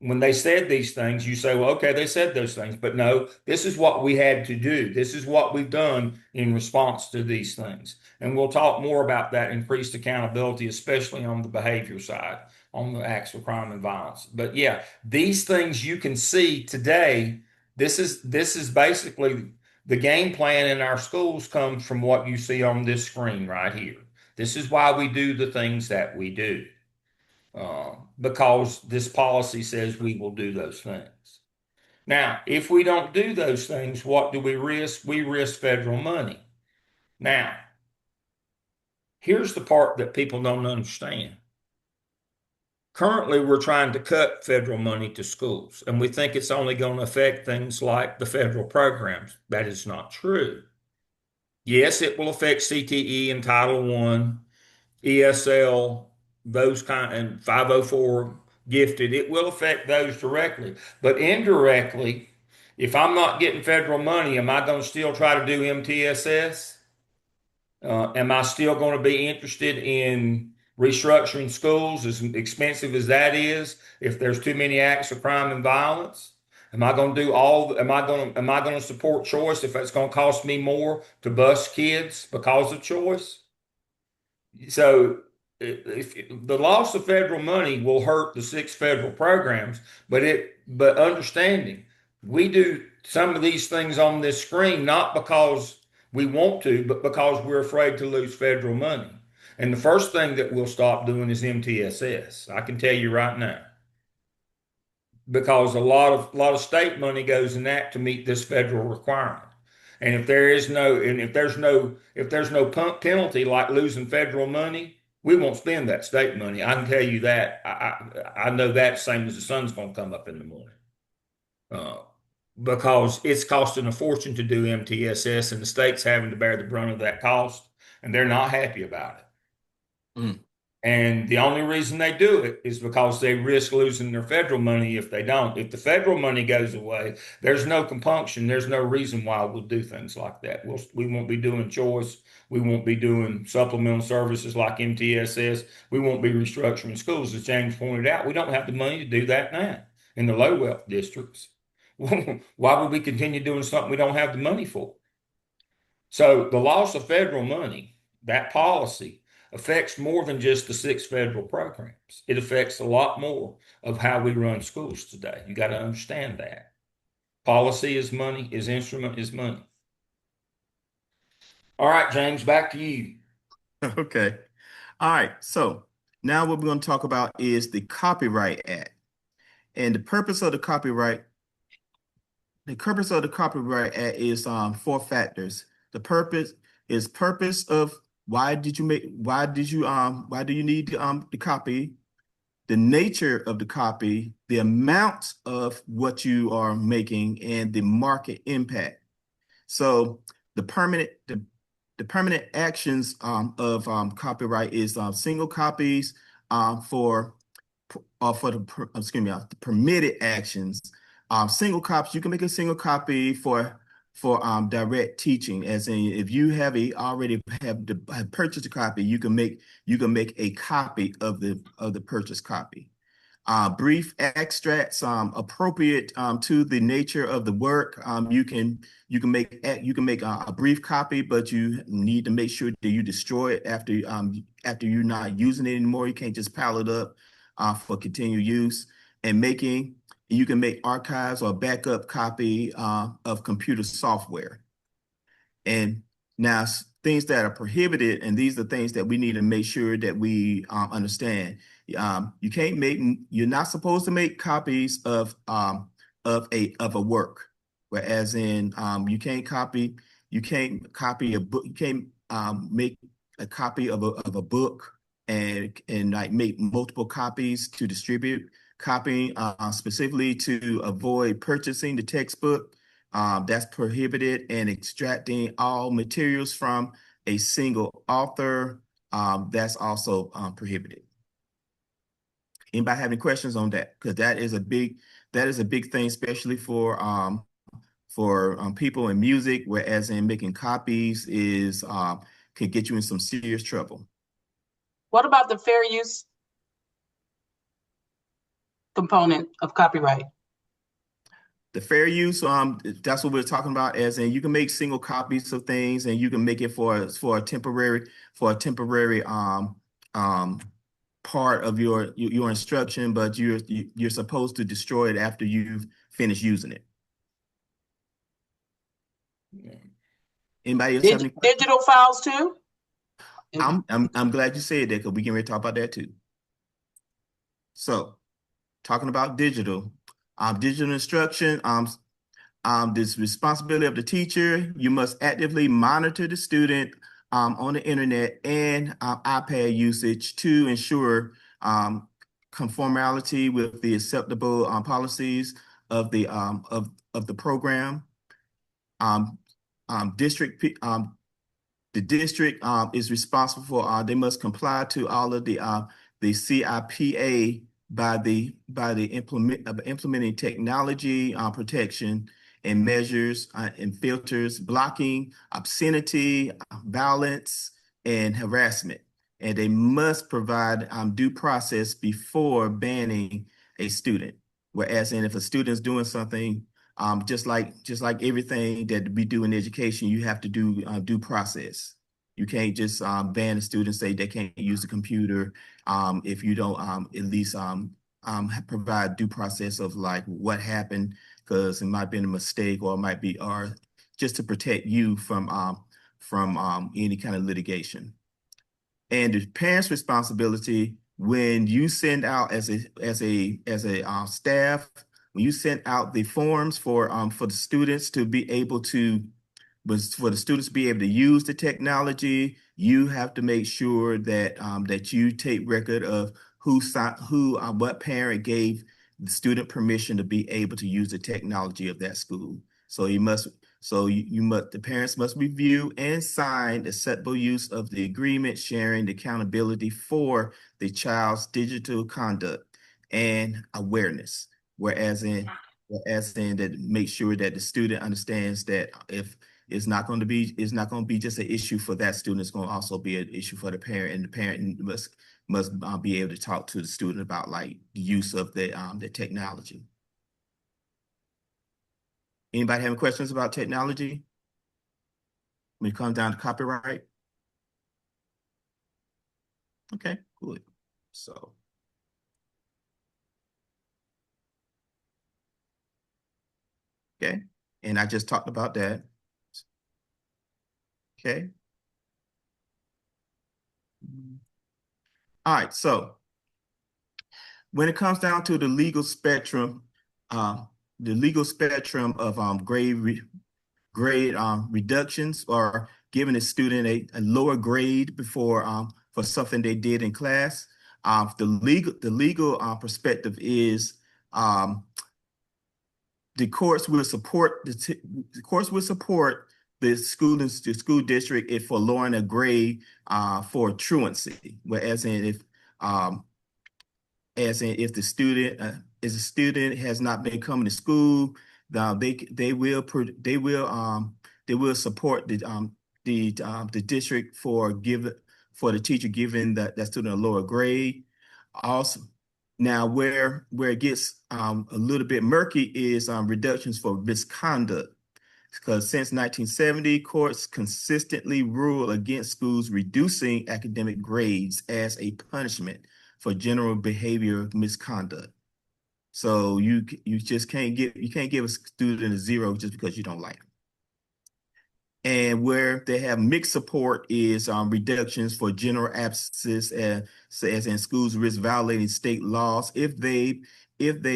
When they said these things, you say, well, okay, they said those things, but no, this is what we had to do. This is what we've done in response to these things. And we'll talk more about that increased accountability, especially on the behavior side, on the acts of crime and violence. But yeah, these things you can see today. This is basically the game plan in our schools comes from what you see on this screen right here. This is why we do the things that we do. Because this policy says we will do those things. Now, if we don't do those things, what do we risk? We risk federal money. Now, here's the part that people don't understand. Currently, we're trying to cut federal money to schools, and we think it's only going to affect things like the federal programs. That is not true. Yes, it will affect CTE and Title I, ESL, those kind, and 504 gifted. It will affect those directly, but indirectly, if I'm not getting federal money, am I going to still try to do MTSS? Am I still going to be interested in restructuring schools, as expensive as that is, if there's too many acts of crime and violence? Am I going to do am I going to support choice if it's going to cost me more to bus kids because of choice? So if the loss of federal money will hurt the 6 federal programs, but understanding we do some of these things on this screen not because we want to, but because we're afraid to lose federal money. And the first thing that we'll stop doing is MTSS. I can tell you right now, because a lot of state money goes in that to meet this federal requirement. And if there's no penalty like losing federal money, we won't spend that state money. I can tell you that. I know that same as the sun's going to come up in the morning. Because it's costing a fortune to do MTSS, and the state's having to bear the brunt of that cost, and they're not happy about it. Mm. And the only reason they do it is because they risk losing their federal money if they don't. If the federal money goes away, there's no compunction. There's no reason why we'll do things like that. We won't be doing choice. We won't be doing supplemental services like MTSS. We won't be restructuring schools. As James pointed out, we don't have the money to do that now in the low wealth districts. Why would we continue doing something we don't have the money for? So the loss of federal money, that policy, affects more than just the 6 federal programs. It affects a lot more of how we run schools today. You got to understand that. Policy is money, is instrument is money. All right, James, back to you. Okay. All right, so now what we're going to talk about is the Copyright Act. And the purpose of the Copyright Act is four factors. The purpose of why do you need the copy, the nature of the copy, the amount of what you are making, and the market impact. So the permanent actions of copyright is single copies for the permitted actions. Single copies, you can make a single copy for direct teaching, as in if you already have purchased a copy, you can make a copy of the purchased copy. Brief extracts appropriate to the nature of the work. You can make a brief copy, but you need to make sure that you destroy it after you're not using it anymore. You can't just pile it up for continued use. And you can make archives or backup copy of computer software. And now things that are prohibited, and these are things that we need to make sure that we understand. You're not supposed to make copies of a work, whereas in you can't copy a book, you can't make a copy of a book and like make multiple copies to distribute. Copying specifically to avoid purchasing the textbook, that's prohibited, and extracting all materials from a single author, that's also prohibited. Anybody have any questions on that? Because that is a big thing, especially for people in music, whereas in making copies can get you in some serious trouble. What about the fair use component of copyright? The fair use, that's what we're talking about, as in you can make single copies of things, and you can make it for a temporary part of your instruction, but you're supposed to destroy it after you've finished using it. Anybody else have any questions? Digital files too? I'm glad you said that, because we can really talk about that too. So, talking about digital instruction, this responsibility of the teacher. You must actively monitor the student on the internet and iPad usage to ensure conformity with the acceptable policies of the program. The district is responsible for, they must comply to all of the CIPA by implementing technology protection and measures and filters, blocking obscenity, violence, and harassment. And they must provide due process before banning a student. Whereas if a student's doing something, just like everything that we do in education, you have to do due process. You can't just ban a student, say they can't use the computer if you don't at least provide due process of like what happened, because it might have been a mistake, or it might be, or just to protect you from any kind of litigation. And the parents' responsibility, when you send out as a staff, when you send out the forms for the students to be able to use the technology, you have to make sure that that you take record of what parent gave the student permission to be able to use the technology of that school. So the parents must review and sign acceptable use of the agreement, sharing the accountability for the child's digital conduct and awareness. Whereas in that, make sure that the student understands that if it's not going to be just an issue for that student, it's going to also be an issue for the parent, and the parent must be able to talk to the student about like the use of the technology. Anybody having questions about technology when it comes down to copyright? Okay, good. So, okay, and I just talked about that. Okay. All right, so when it comes down to the legal spectrum, of grade reductions or giving a student a lower grade for something they did in class. The legal perspective is the courts will support the school district if for lowering a grade for truancy, whereas um, if the student has not been coming to school, they will support the district for the teacher giving that student a lower grade. Also, now where it gets a little bit murky is reductions for misconduct. Because since 1970, courts consistently rule against schools reducing academic grades as a punishment for general behavior misconduct. So you can't give a student a 0 just because you don't like them. And where they have mixed support is reductions for general absences, as in schools risk violating state laws if they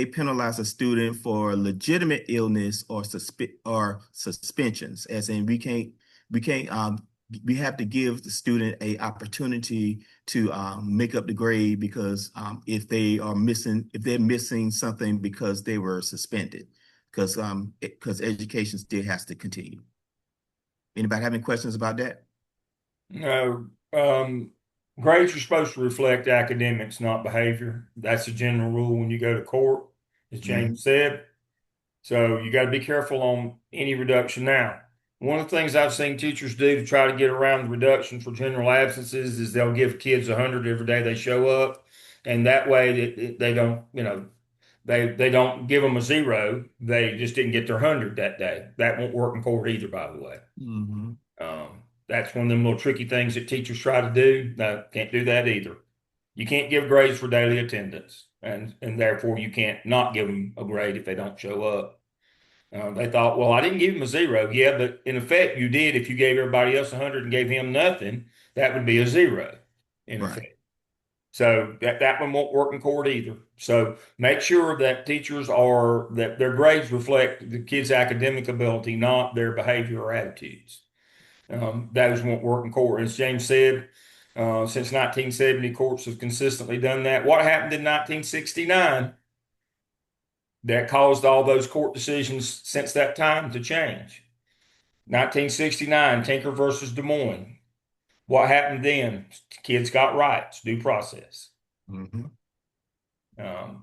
penalize a student for legitimate illness or suspensions, as in we have to give the student a opportunity to make up the grade because if they're missing something because they were suspended, because education still has to continue. Anybody have any questions about that? No. Grades are supposed to reflect academics, not behavior. That's a general rule when you go to court, as James said. So you got to be careful on any reduction. Now, one of the things I've seen teachers do to try to get around the reduction for general absences is they'll give kids 100 every day they show up, and that way they don't, they don't give them a 0. They just didn't get their 100 that day. That won't work in court either, by the way. That's one of them little tricky things that teachers try to do. No, can't do that either. You can't give grades for daily attendance, and therefore you can't not give them a grade if they don't show up. They thought, well, I didn't give him a 0. Yeah, but in effect, you did. If you gave everybody else 100 and gave him nothing, that would be a 0 in Right. effect. So that one won't work in court either. So make sure that that their grades reflect the kids' academic ability, not their behavior or attitudes. Those won't work in court. As James said, since 1970, courts have consistently done that. What happened in 1969 that caused all those court decisions since that time to change? 1969, Tinker versus Des Moines. What happened then? Kids got rights, due process.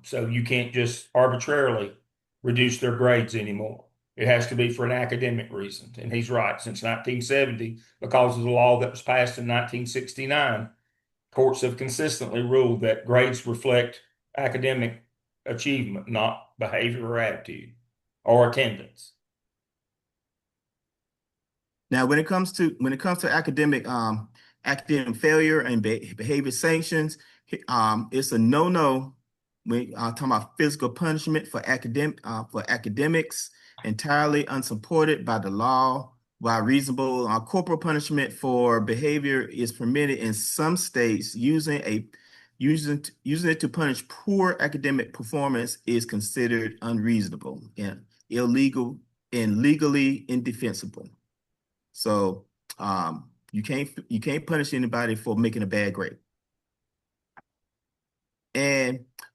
So you can't just arbitrarily reduce their grades anymore. It has to be for an academic reason. And he's right. Since 1970, because of the law that was passed in 1969, courts have consistently ruled that grades reflect academic achievement, not behavior or attitude or attendance. Now, when it comes to academic failure and behavior sanctions, it's a no-no when talking about physical punishment for academics, entirely unsupported by the law. While reasonable corporal punishment for behavior is permitted in some states, using it to punish poor academic performance is considered unreasonable and illegal and legally indefensible. So you can't punish anybody for making a bad grade.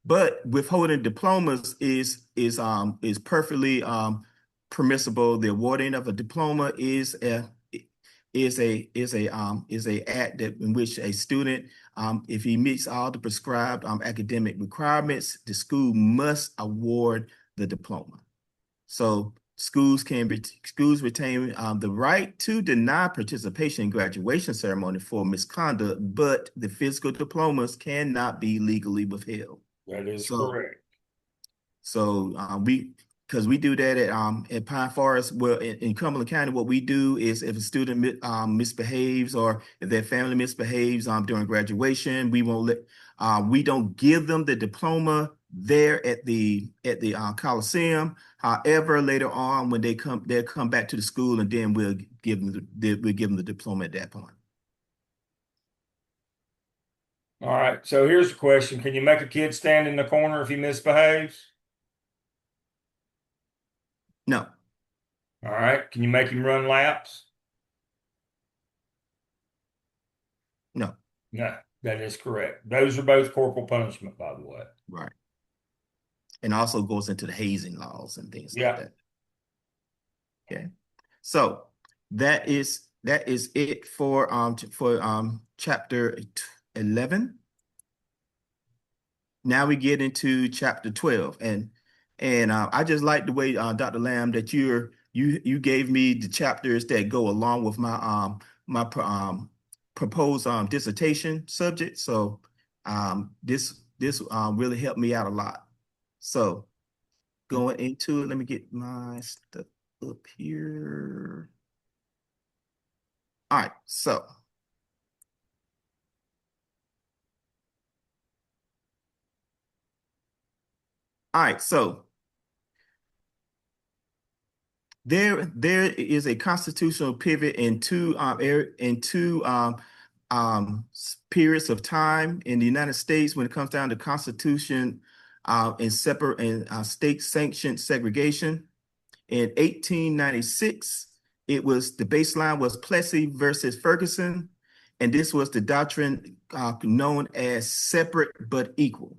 But withholding diplomas is perfectly permissible. The awarding of a diploma is a act that in which a student, if he meets all the prescribed academic requirements, the school must award the diploma. So schools retain the right to deny participation in graduation ceremony for misconduct, but the physical diplomas cannot be legally withheld. That is correct. So because we do that at Pine Forest. Well, in Cumberland County, what we do is if a student misbehaves or if their family misbehaves during graduation, we don't give them the diploma there at the Coliseum. However, later on when they'll come back to the school, and then we'll give them the diploma at that point. All right. So here's the question. Can you make a kid stand in the corner if he misbehaves? No, All right. Can you make him run laps? no, No, that is correct. Those are both corporal punishment, by the way. right. And also goes into the hazing laws and things like Yeah. that. Okay. So that is it for chapter 11. Now we get into chapter 12, and I just like the way Dr. Lamb that you gave me the chapters that go along with my proposed dissertation subject. So this really helped me out a lot. So going into it, let me get my stuff up here. All right, so all right, so there is a constitutional pivot in two periods of time in the United States when it comes down to constitution and separate and state sanctioned segregation. In 1896, it was the baseline was Plessy versus Ferguson, and this was the doctrine known as separate but equal.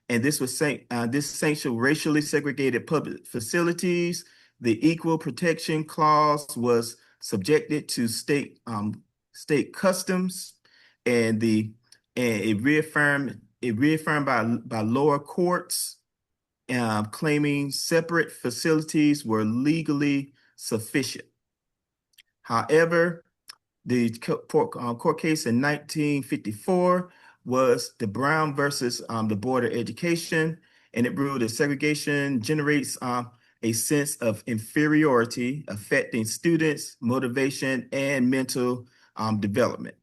And this was this sanctioned racially segregated public facilities. The Equal Protection Clause was subjected to state customs, and it reaffirmed by lower courts, claiming separate facilities were legally sufficient. However, the court case in 1954 was the Brown versus the Board of Education, and it ruled that segregation generates a sense of inferiority, affecting students' motivation and mental development.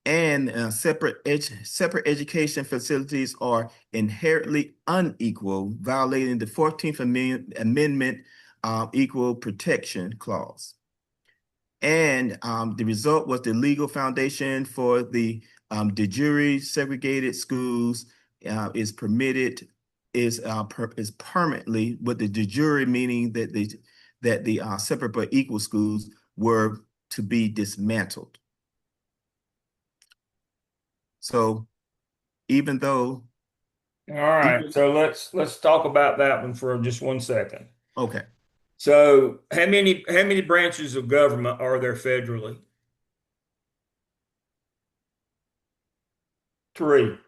And separate education facilities are inherently unequal, violating the 14th Amendment Equal Protection Clause. And the result was the legal foundation for the de jure segregated schools is permanently, with the de jure meaning that the separate but equal schools were to be dismantled. So even though, All right. So let's talk about that one for just 1 second. okay, So how many branches of government are there federally? 3.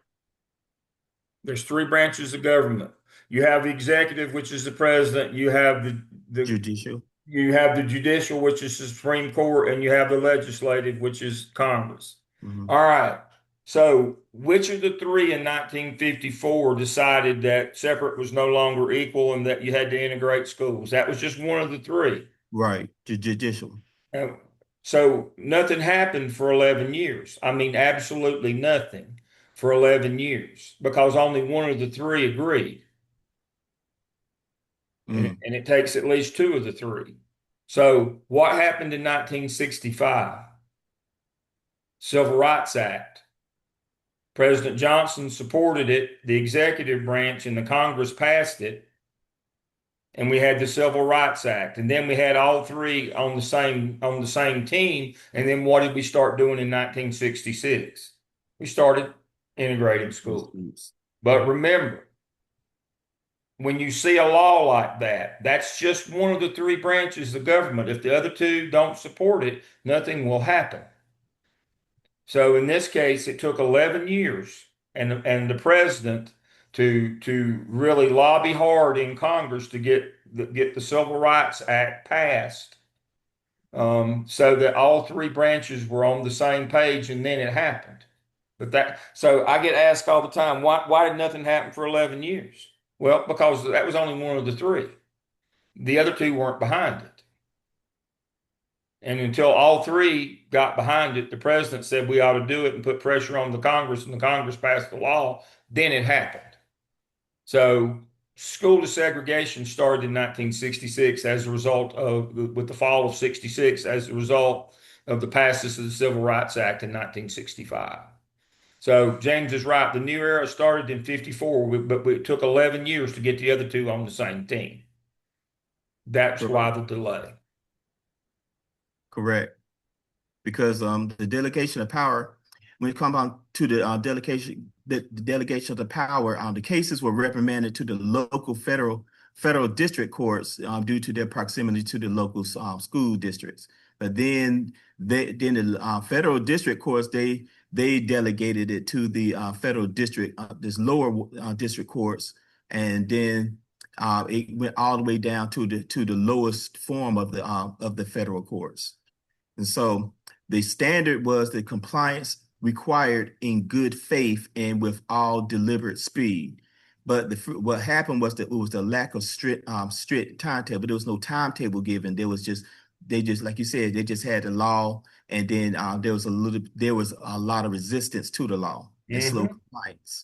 There's 3 branches of government. You have the executive, which is the president. You have the judicial, you have the judicial, which is the Supreme Court, and you have the legislative, which is Congress. All right. So which of the 3 in 1954 decided that separate was no longer equal and that you had to integrate schools? That was just one of the 3. right, judicial. So nothing happened for 11 years. I mean, absolutely nothing for 11 years because only one of the 3 agreed. And it takes at least 2 of the 3. So what happened in 1965? Civil Rights Act. President Johnson supported it, the executive branch and the Congress passed it, and we had the Civil Rights Act. And then we had all 3 on the same team. And then what did we start doing in 1966? We started integrating schools. But remember, when you see a law like that, that's just one of the 3 branches of government. If the other 2 don't support it, nothing will happen. So in this case, it took 11 years and the president to really lobby hard in Congress to get the Civil Rights Act passed, so that all 3 branches were on the same page, and then it happened. So I get asked all the time, why did nothing happen for 11 years? Well, because that was only one of the 3. The other 2 weren't behind it. And until all 3 got behind it, the president said we ought to do it and put pressure on the Congress, and the Congress passed the law, then it happened. So school desegregation started in 1966 as a result with the fall of 66 as a result of the passage of the Civil Rights Act in 1965. So James is right. The new era started in 54, but it took 11 years to get the other two on the same team. That's why the delay. Correct. Because the delegation of power, when it comes on to the the delegation of the power, the cases were reprimanded to the local federal district courts due to their proximity to the local school districts. But then the federal district courts, they delegated it to the federal district, this lower district courts, and then it went all the way down to the lowest form of the federal courts. And so the standard was the compliance required in good faith and with all deliberate speed. But what happened was that it was the lack of strict timetable. There was no timetable given. They just like you said, they just had the law, and then there was a lot of resistance to the law and slow compliance.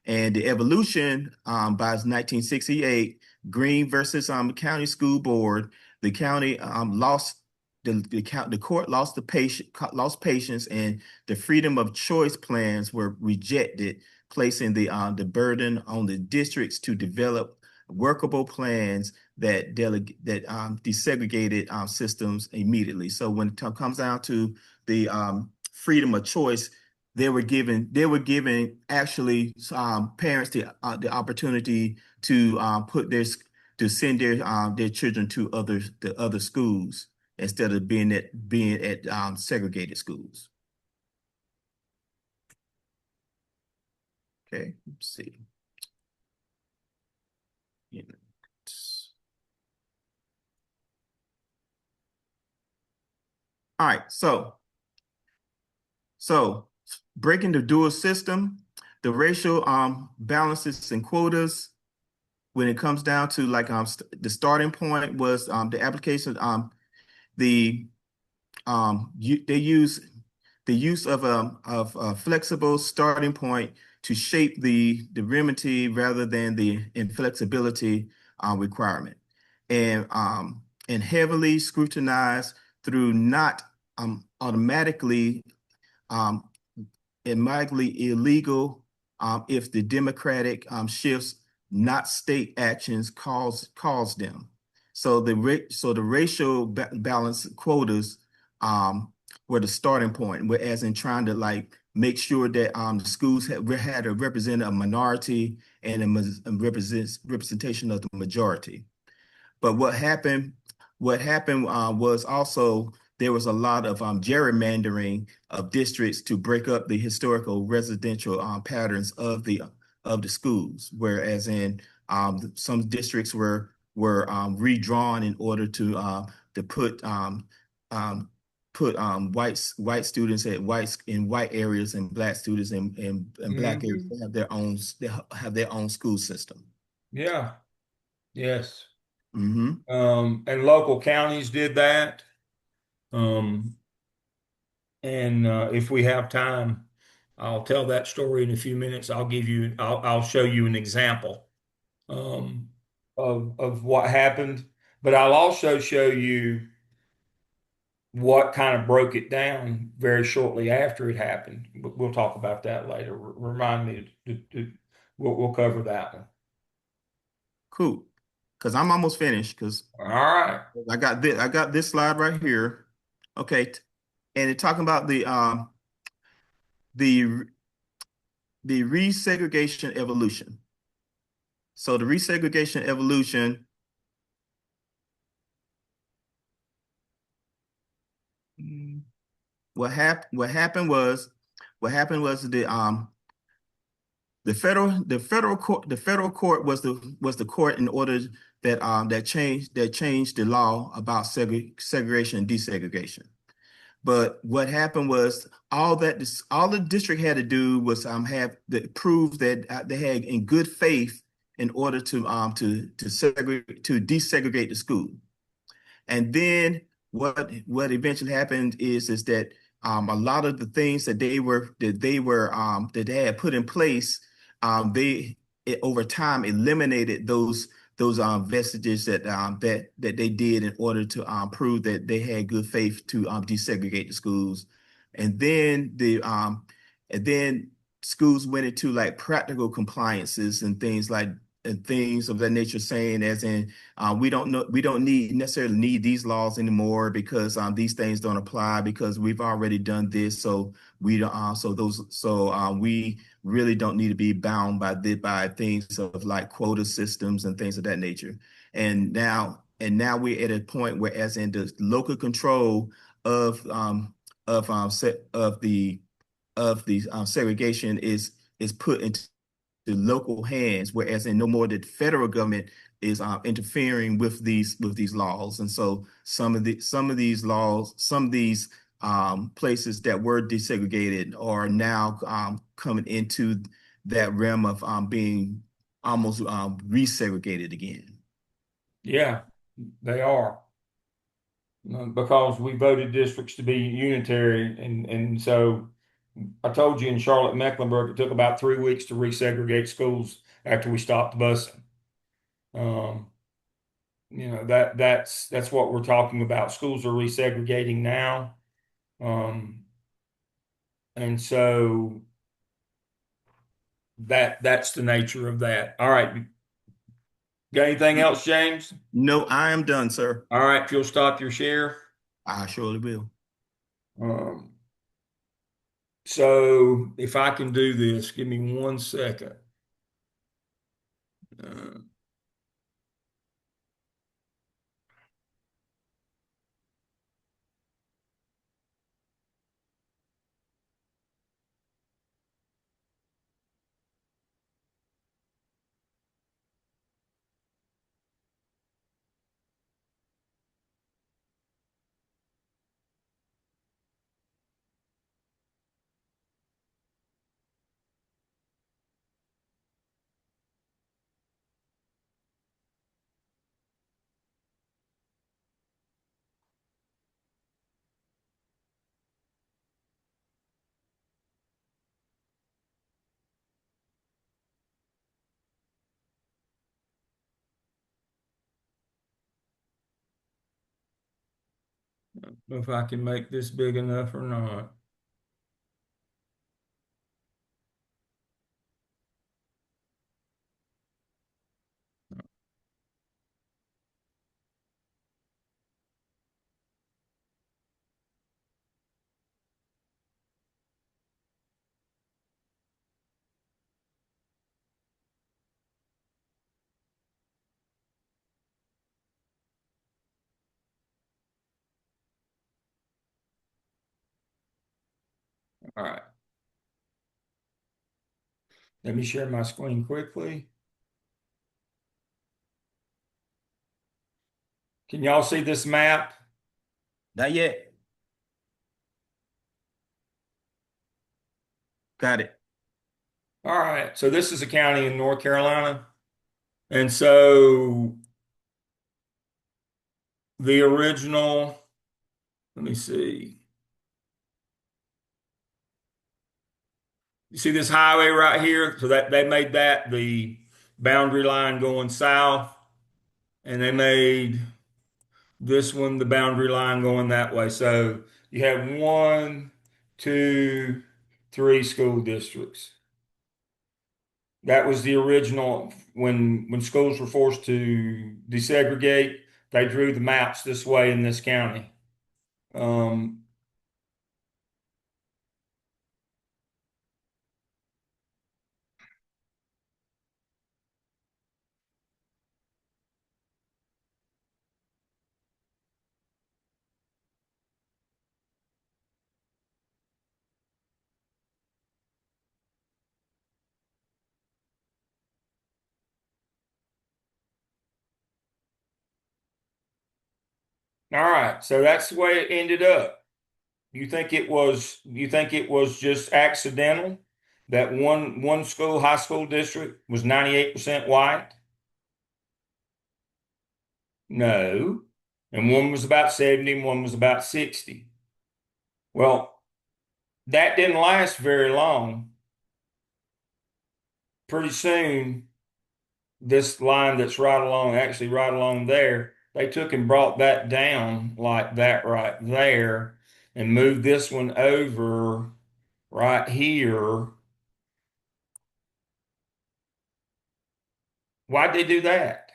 And the evolution by 1968, Green versus County School Board, the county lost the court lost patience, and the freedom of choice plans were rejected, placing the burden on the districts to develop workable plans that desegregated systems immediately. So when it comes down to the freedom of choice, they were giving actually parents the opportunity to send their children to other schools instead of being at segregated schools. Okay, let's see. All right, so breaking the dual system, the racial balances and quotas, when it comes down to like the starting point was the application they use the use of a flexible starting point to shape the remedy rather than the inflexibility requirement, and heavily scrutinized through not automatically illegal if the democratic shifts, not state actions, cause them. So the racial balance quotas were the starting point, whereas in trying to like make sure that the schools had to represent a minority and a representation of the majority. But what happened was also there was a lot of gerrymandering of districts to break up the historical residential patterns of the schools, whereas in some districts were redrawn in order to put white students in white areas and black students in black areas. They have their own school system. Yeah. Yes. Mm-hmm. And local counties did that. And if we have time, I'll tell that story in a few minutes. I'll show you an example of what happened, but I'll also show you what kind of broke it down very shortly after it happened. We'll talk about that later. Remind me we'll cover that one. Cool. Because I'm almost finished. Because all right, I got this slide right here. Okay, and it's talking about the resegregation evolution. So the resegregation evolution. What happened was the federal court was the court in order that changed the law about segregation and desegregation. But what happened was all the district had to do was prove that they had in good faith in order to desegregate the school. And then what eventually happened is that a lot of the things that they had put in place, over time eliminated those vestiges that they did in order to prove that they had good faith to desegregate the schools. And then And then schools went into like practical compliances and things like and things of that nature, saying as in we don't need necessarily need these laws anymore because these things don't apply because we've already done this. So we don't we really don't need to be bound by things of like quota systems and things of that nature. And now we're at a point where as in the local control of segregation is put into the local hands, whereas in no more the federal government is interfering with these laws. And so some of these laws, some of these places that were desegregated are now coming into that realm of being almost resegregated again. Yeah, they are. Because we voted districts to be unitary, and so I told you in Charlotte, Mecklenburg, it took about 3 weeks to resegregate schools after we stopped busing. Um, that's what we're talking about. Schools are resegregating now, um, and so that's the nature of that. All right, got anything else, James? No, I am done, sir. All right, if you'll stop your share. I surely will. Um, so if I can do this, give me 1 second. Uh, if I can make this big enough or not. All right. Let me share my screen quickly. Can y'all see this map? Not yet. Got it. All right. So this is a county in North Carolina. And so the original, let me see. You see this highway right here? So that they made that the boundary line going south, and they made this one the boundary line going that way. So you have 1, 2, 3 school districts. That was the original when schools were forced to desegregate, they drew the maps this way in this county. Um, all right, so that's the way it ended up. You think it was just accidental that one school, high school district was 98% white? No. And one was about 70 and one was about 60. Well, that didn't last very long. Pretty soon, this line that's right along, actually right along there, they took and brought that down like that right there and moved this one over right here. Why'd they do that?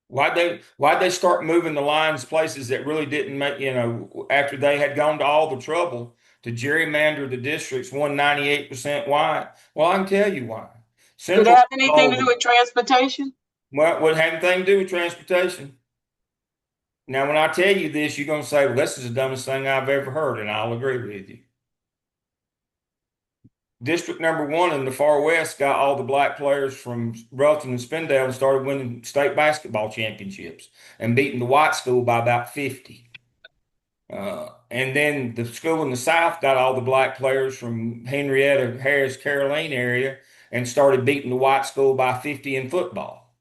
Why'd they start moving the lines places that really didn't make, after they had gone to all the trouble to gerrymander the districts 198% white? Well, I can tell you why. Did it Central have anything to do told with transportation? well, what had anything to do with transportation? Now, when I tell you this, you're going to say, well, this is the dumbest thing I've ever heard, and I'll agree with you. District number one in the far west got all the black players from Relton and Spindale and started winning state basketball championships and beating the white school by about 50. And then the school in the south got all the black players from Henrietta, Harris, Caroline area and started beating the white school by 50 in football.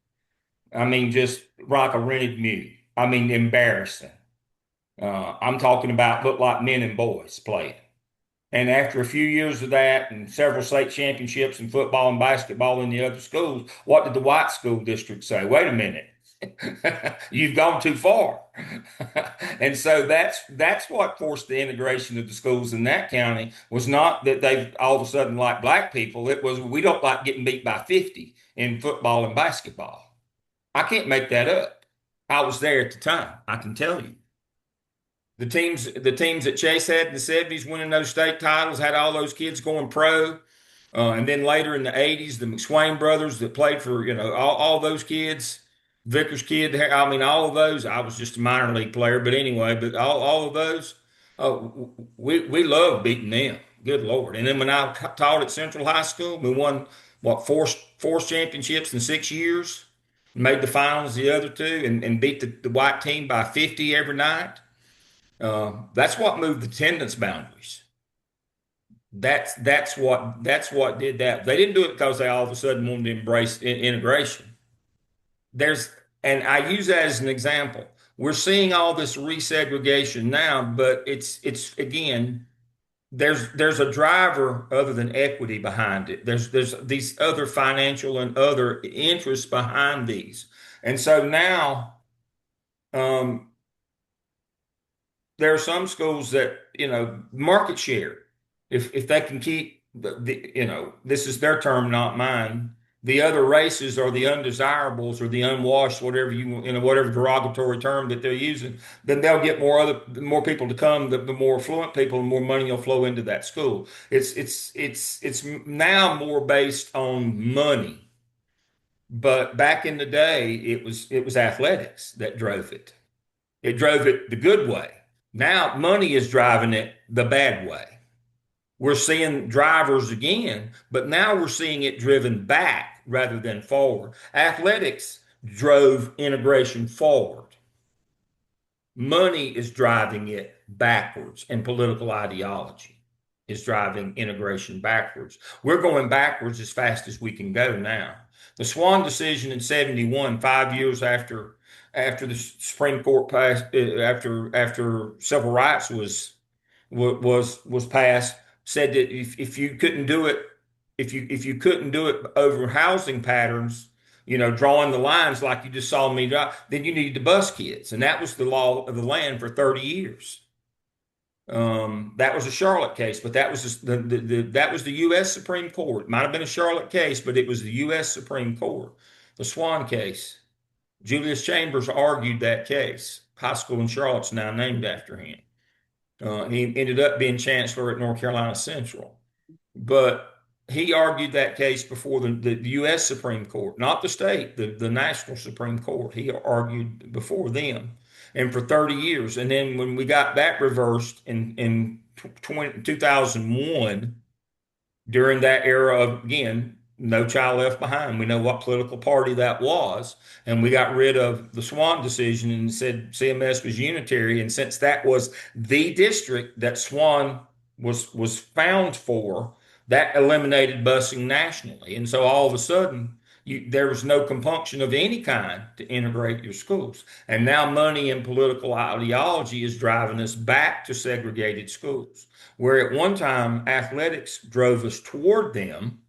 I mean, just like a rented mule. I mean, embarrassing. I'm talking about look like men and boys playing. And after a few years of that and several state championships in football and basketball in the other schools, what did the white school district say? Wait a minute. You've gone too far. And so that's what forced the integration of the schools in that county was not that they all of a sudden like black people. It was we don't like getting beat by 50 in football and basketball. I can't make that up. I was there at the time. I can tell you. The teams that Chase had in the 70s winning those state titles had all those kids going pro. And then later in the 80s, the McSwain brothers that played for, all those kids, Vickers kid, I mean, all of those, I was just a minor league player, but anyway, but all of those, we loved beating them. Good Lord. And then when I taught at Central High School, we won, four championships in 6 years, made the finals the other two, and beat the white team by 50 every night. That's what moved the attendance boundaries. That's what did that. They didn't do it because they all of a sudden wanted to embrace integration. There's and I use that as an example. We're seeing all this resegregation now, but it's again there's a driver other than equity behind it. There's these other financial and other interests behind these, and so now um, there are some schools that market share if they can keep this is their term not mine, the other races or the undesirables or the unwashed whatever whatever derogatory term that they're using, then they'll get more people to come, the more affluent people, and more money will flow into that school. It's now more based on money, but back in the day it was athletics that drove it. It drove it the good way. Now money is driving it the bad way. We're seeing drivers again, but now we're seeing it driven back rather than forward. Athletics drove integration forward. Money is driving it backwards, and political ideology is driving integration backwards. We're going backwards as fast as we can go now. The Swan decision in 71, 5 years after the Supreme Court passed, after civil rights was passed, said that if you couldn't do it, if you couldn't do it over housing patterns, drawing the lines like you just saw me draw, then you needed to bus kids, and that was the law of the land for 30 years. That was a Charlotte case, but that was that was the U.S. Supreme Court. It might have been a Charlotte case, but it was the U.S. Supreme Court. The Swan case. Julius Chambers argued that case. High school in Charlotte's now named after him. He ended up being chancellor at North Carolina Central. But he argued that case before the U.S. Supreme Court, not the state, the national Supreme Court. He argued before them and for 30 years. And then when we got that reversed in 2001, during that era of, again, No Child Left Behind. We know what political party that was. And we got rid of the Swan decision and said CMS was unitary. And since that was the district that Swan was found for, that eliminated busing nationally. And so all of a sudden, there was no compunction of any kind to integrate your schools. And now money and political ideology is driving us back to segregated schools, where at one time athletics drove us toward them.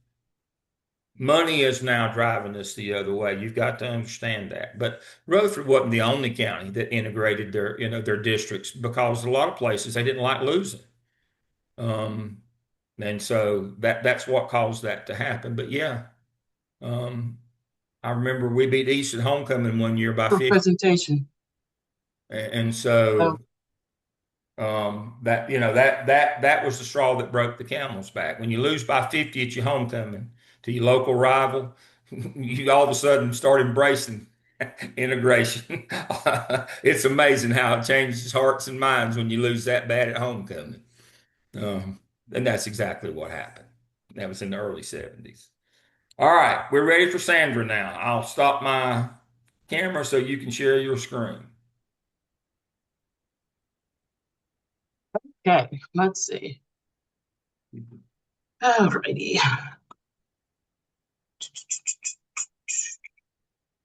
money is now driving us the other way. You've got to understand that. But Rutherford wasn't the only county that integrated their districts because a lot of places they didn't like losing. Um, and so that's what caused that to happen. But yeah, um, I remember we beat East at homecoming one year by For 50. presentation. And Oh, so that was the straw that broke the camel's back. When you lose by 50 at your homecoming to your local rival, you all of a sudden start embracing integration. It's amazing how it changes hearts and minds when you lose that bad at homecoming. And that's exactly what happened. That was in the early 70s. All right, we're ready for Sandra now. I'll stop my camera so you can share your screen. okay, let's see. Alrighty.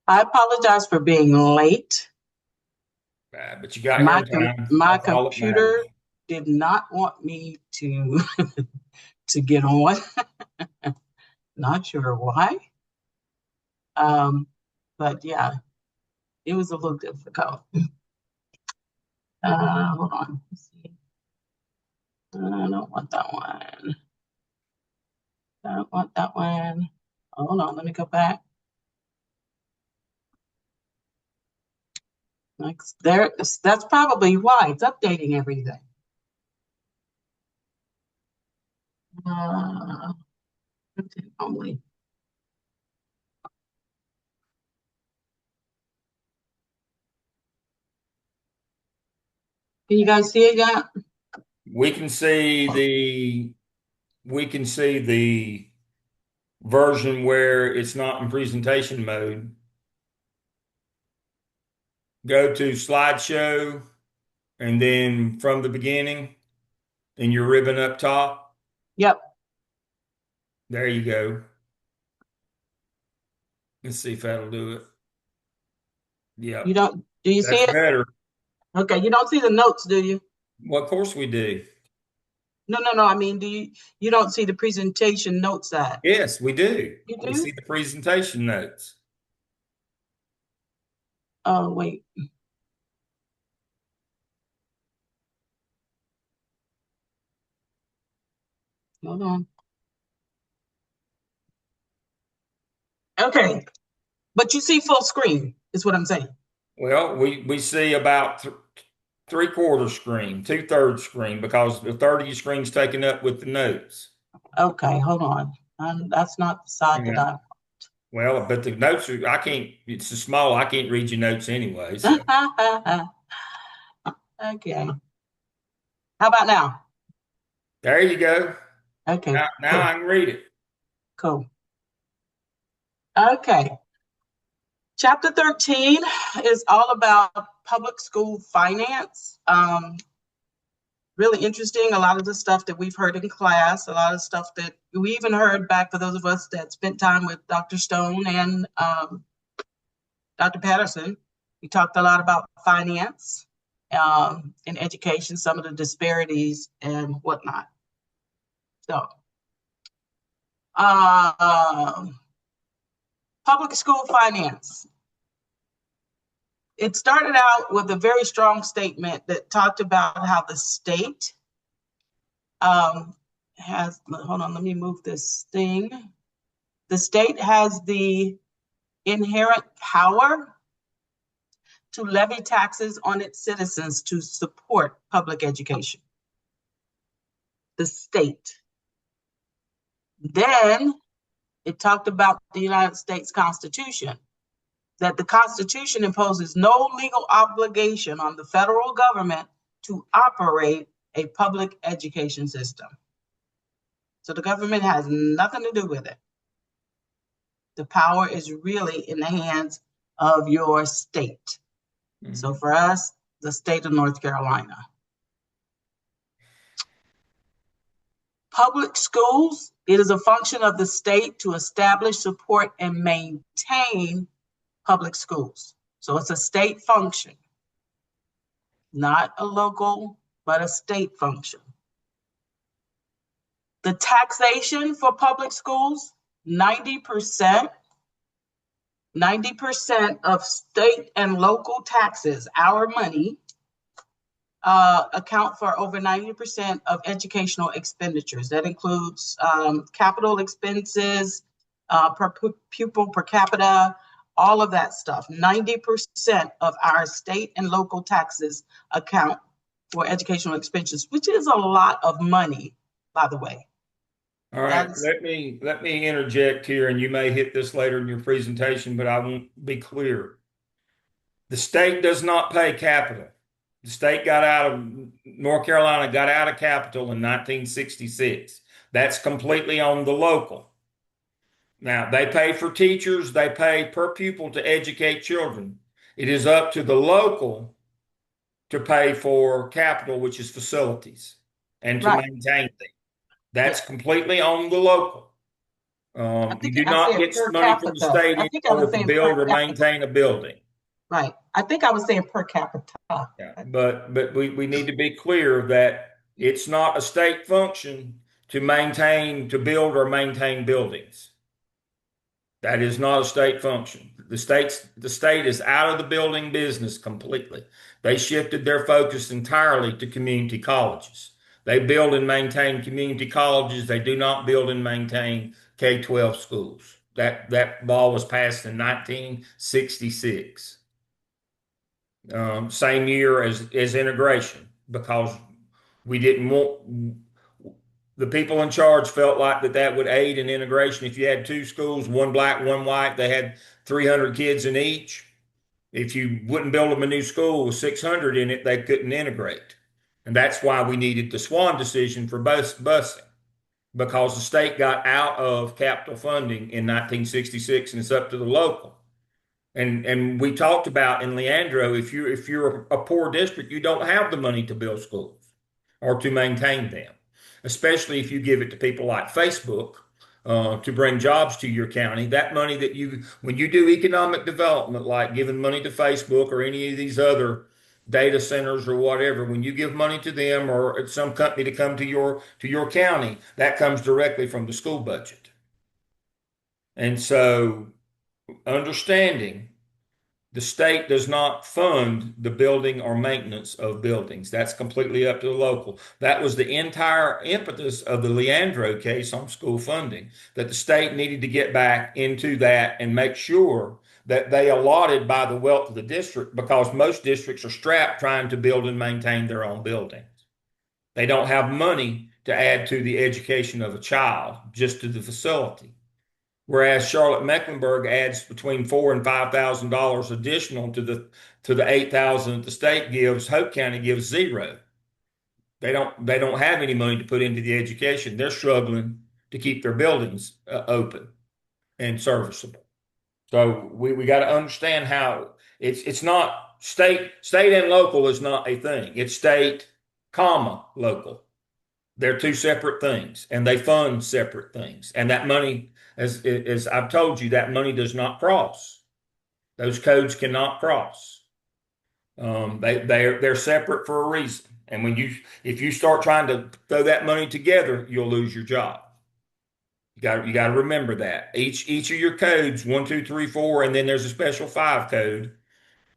I apologize for being late. But you got here in time. My That's all that matters. computer did not want me to to get on. Not sure why. But yeah, it was a little difficult. Hold on. Let's see. I don't want that one. I don't want that one. Hold on, let me go back. Next, that's probably why it's updating everything. Only. Can you guys see it yet? We can see the version where it's not in presentation mode. Go to slideshow and then from the beginning in your ribbon up top. Yep. There you go. Let's see if that'll do it. Yeah, Do you see that's it? better. Okay, you don't see the notes, do you? Well, of course we do. No. I mean, you don't see the presentation notes side? Yes, we do. You We do? see the presentation notes. Oh, wait. Hold on. Okay, but you see full screen, is what I'm saying. Well, we see about three-quarter screen, two-thirds screen, because the third of your screen's taken up with the notes. Okay, hold on. That's not the side that Yeah. Well, but the notes are, I can't, it's so small, I can't read your notes anyway. So. I. Okay. How about now? There you go. Okay, Now cool. I can read it. Cool. Okay. Chapter 13 is all about public school finance. Really interesting. A lot of the stuff that we've heard in class, a lot of stuff that we even heard back for those of us that spent time with Dr. Stone and Dr. Patterson. We talked a lot about finance in education, some of the disparities and whatnot. So, public school finance. It started out with a very strong statement that talked about how the state has, hold on, let me move this thing. The state has the inherent power to levy taxes on its citizens to support public education. The state. Then it talked about the United States Constitution, that the Constitution imposes no legal obligation on the federal government to operate a public education system. So the government has nothing to do with it. The power is really in the hands of your state. Mm-hmm. So for us, the state of North Carolina. Public schools, it is a function of the state to establish, support, and maintain public schools. So it's a state function, not a local, but a state function. The taxation for public schools 90% of state and local taxes, our money, account for over 90% of educational expenditures. That includes capital expenses, per pupil per capita, all of that stuff. 90% of our state and local taxes account for educational expenses, which is a lot of money, by the way. All right, let me interject here, and you may hit this later in your presentation, but I won't be clear. The state does not pay capital. The state got out of North Carolina, got out of capital in 1966. That's completely on the local. Now, they pay for teachers, they pay per pupil to educate children. It is up to the local to pay for capital, which is facilities, and to maintain them. That's completely on the local. You do not get money from the state anymore to build or maintain a building. Right. I think I was saying per capita. Yeah, but we need to be clear that it's not a state function to build or maintain buildings. That is not a state function. The state is out of the building business completely. They shifted their focus entirely to community colleges. They build and maintain community colleges. They do not build and maintain K-12 schools. That law was passed in 1966. Same year as integration, because we didn't want, the people in charge felt like that would aid in integration. If you had two schools, one black, one white, they had 300 kids in each. If you wouldn't build them a new school with 600 in it, they couldn't integrate. And that's why we needed the Swan decision for busing, because the state got out of capital funding in 1966, and it's up to the local. And we talked about in Leandro, if you're a poor district, you don't have the money to build schools or to maintain them, especially if you give it to people like Facebook to bring jobs to your county. That money that when you do economic development, like giving money to Facebook or any of these other data centers or whatever, when you give money to them or some company to come to your county, that comes directly from the school budget. And so understanding the state does not fund the building or maintenance of buildings. That's completely up to the local. That was the entire impetus of the Leandro case on school funding, that the state needed to get back into that and make sure that they allotted by the wealth of the district, because most districts are strapped trying to build and maintain their own buildings. They don't have money to add to the education of a child, just to the facility. Whereas Charlotte-Mecklenburg adds between $4,000 and $5,000 additional to the $8,000 that the state gives. Hope County gives zero. They don't have any money to put into the education. They're struggling to keep their buildings open and serviceable. So we got to understand how it's not state and local is not a thing. It's state, local. They're two separate things, and they fund separate things. And that money, as I've told you, that money does not cross. Those codes cannot cross. They're separate for a reason. And if you start trying to throw that money together, you'll lose your job. You got to remember that each of your codes, 1, 2, 3, 4, and then there's a special 5 code.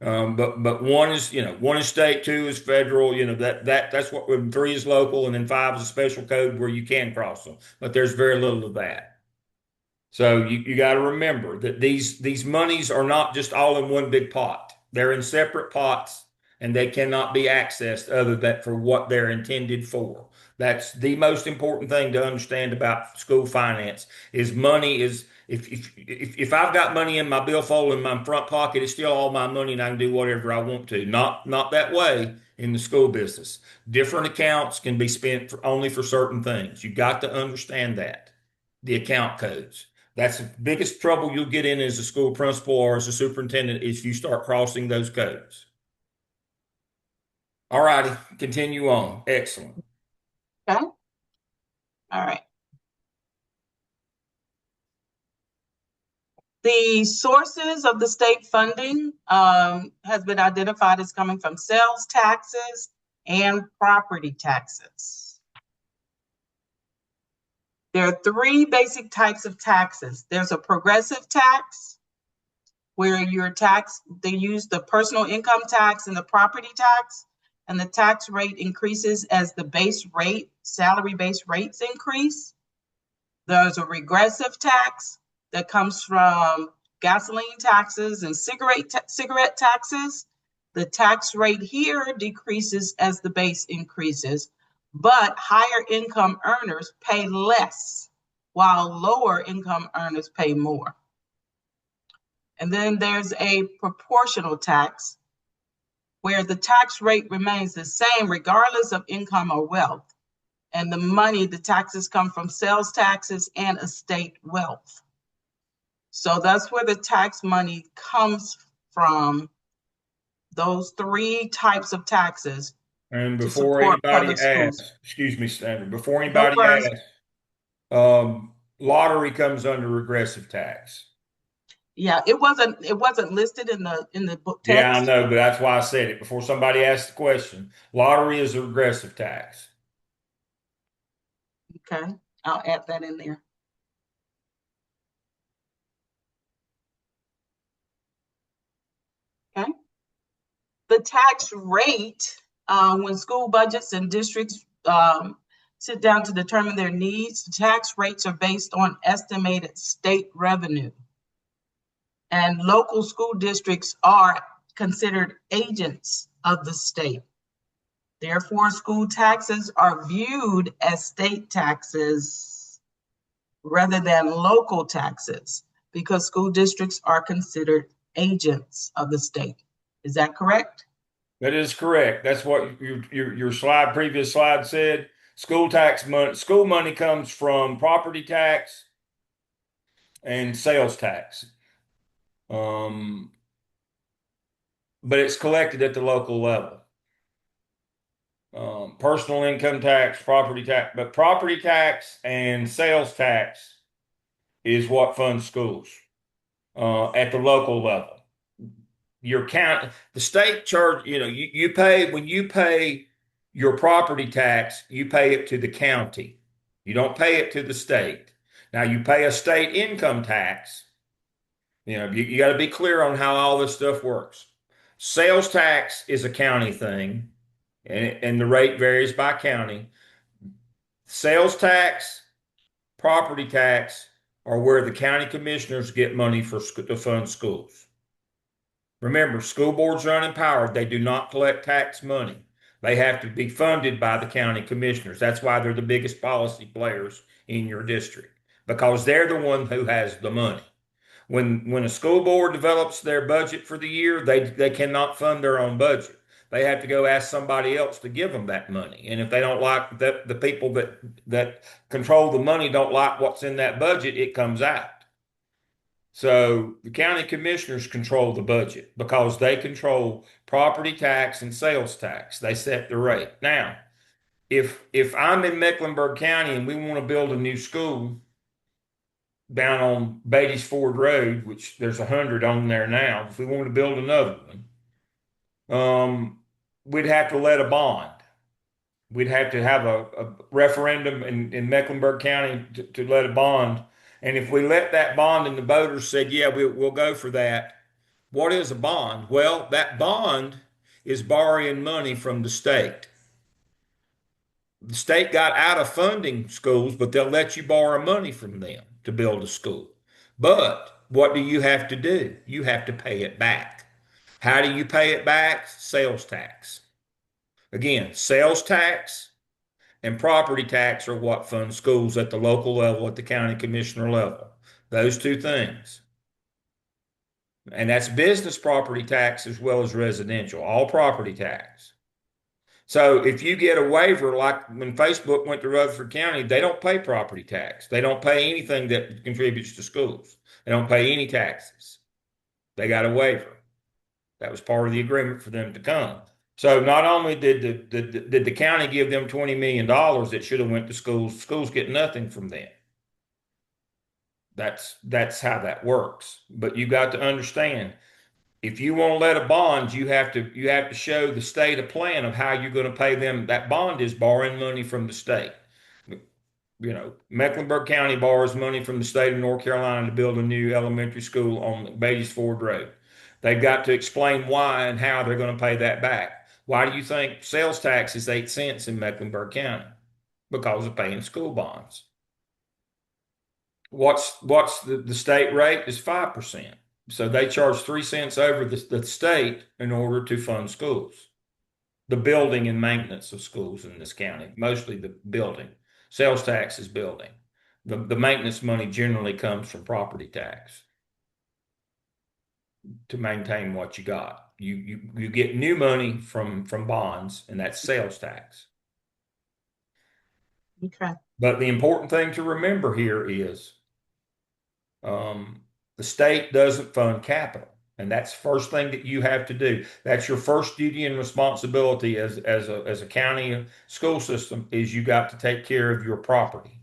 But one is state, 2 is federal. That's what, when 3 is local, and then 5 is a special code where you can cross them. But there's very little of that. So you got to remember that these monies are not just all in one big pot. They're in separate pots, and they cannot be accessed other than for what they're intended for. That's the most important thing to understand about school finance. Is money is if I've got money in my billfold in my front pocket, it's still all my money, and I can do whatever I want to. Not that way in the school business. Different accounts can be spent only for certain things. You got to understand that. The account codes. That's the biggest trouble you'll get in as a school principal or as a superintendent, if you start crossing those codes. All righty, continue on. Excellent. Okay. All right. The sources of the state funding has been identified as coming from sales taxes and property taxes. There are three basic types of taxes. There's a progressive tax, where your tax, they use the personal income tax and the property tax, and the tax rate increases as the base rate, salary base rates increase. There's a regressive tax that comes from gasoline taxes and cigarette taxes. The tax rate here decreases as the base increases, but higher income earners pay less, while lower income earners pay more. And then there's a proportional tax, where the tax rate remains the same regardless of income or wealth. And the taxes come from sales taxes and estate wealth. So that's where the tax money comes from, those three types of taxes And to before support anybody public schools. asks, excuse me, Standard, before Go anybody first. asks, lottery comes under regressive tax. Yeah, it wasn't listed in the book text. Yeah, I know, but that's why I said it before somebody asked the question. Lottery is a regressive tax. Okay, I'll add that in there. Okay. The tax rate, when school budgets and districts sit down to determine their needs, the tax rates are based on estimated state revenue. And local school districts are considered agents of the state. Therefore, school taxes are viewed as state taxes rather than local taxes, because school districts are considered agents of the state. Is that correct? That is correct. That's what your previous slide said. School money comes from property tax and sales tax. But it's collected at the local level. Personal income tax, but property tax and sales tax is what funds schools at the local level. The state charge, you pay, when you pay your property tax, you pay it to the county. You don't pay it to the state. Now you pay a state income tax. You got to be clear on how all this stuff works. Sales tax is a county thing, and the rate varies by county. Sales tax, property tax are where the county commissioners get money to fund schools. Remember, school boards are unempowered. They do not collect tax money. They have to be funded by the county commissioners. That's why they're the biggest policy players in your district, because they're the one who has the money. When a school board develops their budget for the year, they cannot fund their own budget. They have to go ask somebody else to give them that money. And if they don't like that, the people that control the money don't like what's in that budget, it comes out. So the county commissioners control the budget because they control property tax and sales tax. They set the rate. Now, if I'm in Mecklenburg County and we want to build a new school down on Beatty's Ford Road, which there's 100 on there now, if we want to build another one, we'd have to let a bond. We'd have to have a referendum in Mecklenburg County to let a bond. And if we let that bond and the voters said, yeah, we'll go for that, what is a bond? Well, that bond is borrowing money from the state. The state got out of funding schools, but they'll let you borrow money from them to build a school. But what do you have to do? You have to pay it back. How do you pay it back? Sales tax. Again, sales tax and property tax are what fund schools at the local level, at the county commissioner level. Those two things. And that's business property tax as well as residential, all property tax. So if you get a waiver, like when Facebook went to Rutherford County, they don't pay property tax. They don't pay anything that contributes to schools. They don't pay any taxes. They got a waiver. That was part of the agreement for them to come. So not only did the county give them $20 million that should have went to schools, schools get nothing from them. That's how that works. But you got to understand, if you want to let a bond, you have to show the state a plan of how you're going to pay them. That bond is borrowing money from the state. Mecklenburg County borrows money from the state of North Carolina to build a new elementary school on Beatties Ford Road. They've got to explain why and how they're going to pay that back. Why do you think sales tax is 8 cents in Mecklenburg County? Because of paying school bonds. What's the state rate is 5%. So they charge 3 cents over the state in order to fund schools, the building and maintenance of schools in this county, mostly the building. Sales tax is building. The maintenance money generally comes from property tax to maintain what you got. You get new money from bonds, and that's sales tax. Okay. But the important thing to remember here is the state doesn't fund capital. And that's the first thing that you have to do. That's your first duty and responsibility as a county school system is you got to take care of your property.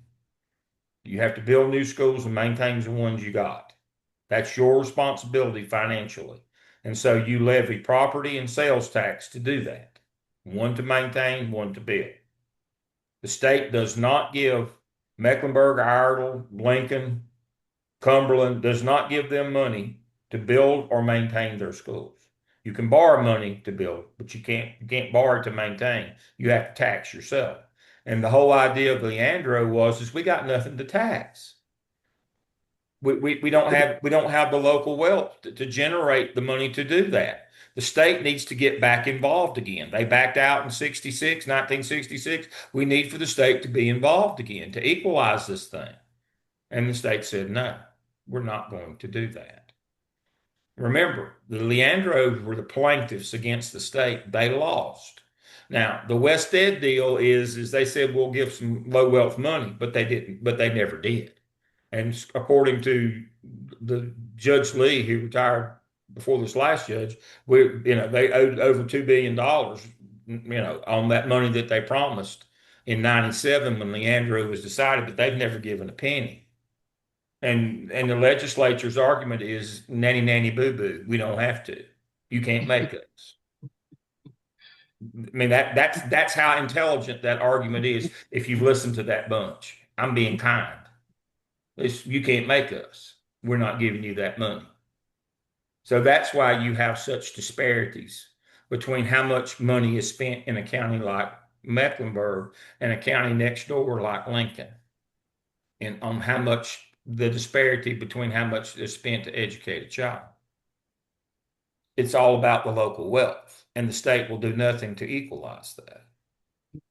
You have to build new schools and maintain the ones you got. That's your responsibility financially. And so you levy property and sales tax to do that. One to maintain, one to build. The state does not give Mecklenburg, Iredell, Lincoln, Cumberland does not give them money to build or maintain their schools. You can borrow money to build, but you can't borrow to maintain. You have to tax yourself. And the whole idea of Leandro is we got nothing to tax. We don't have the local wealth to generate the money to do that. The state needs to get back involved again. They backed out in 1966. We need for the state to be involved again to equalize this thing. And the state said, no, we're not going to do that. Remember, the Leandros were the plaintiffs against the state. They lost. Now, the West Ed deal is they said we'll give some low wealth money, but they didn't, but they never did. And according to the Judge Lee, who retired before this last judge, they owed over $2 billion, on that money that they promised in 97 when Leandro was decided, but they've never given a penny. And the legislature's argument is nanny nanny boo boo. We don't have to. You can't make us. I mean that's how intelligent that argument is. If you've listened to that bunch, I'm being kind. You can't make us. We're not giving you that money. So that's why you have such disparities between how much money is spent in a county like Mecklenburg and a county next door like Lincoln, and on how much the disparity between how much is spent to educate a child. It's all about the local wealth, and the state will do nothing to equalize that.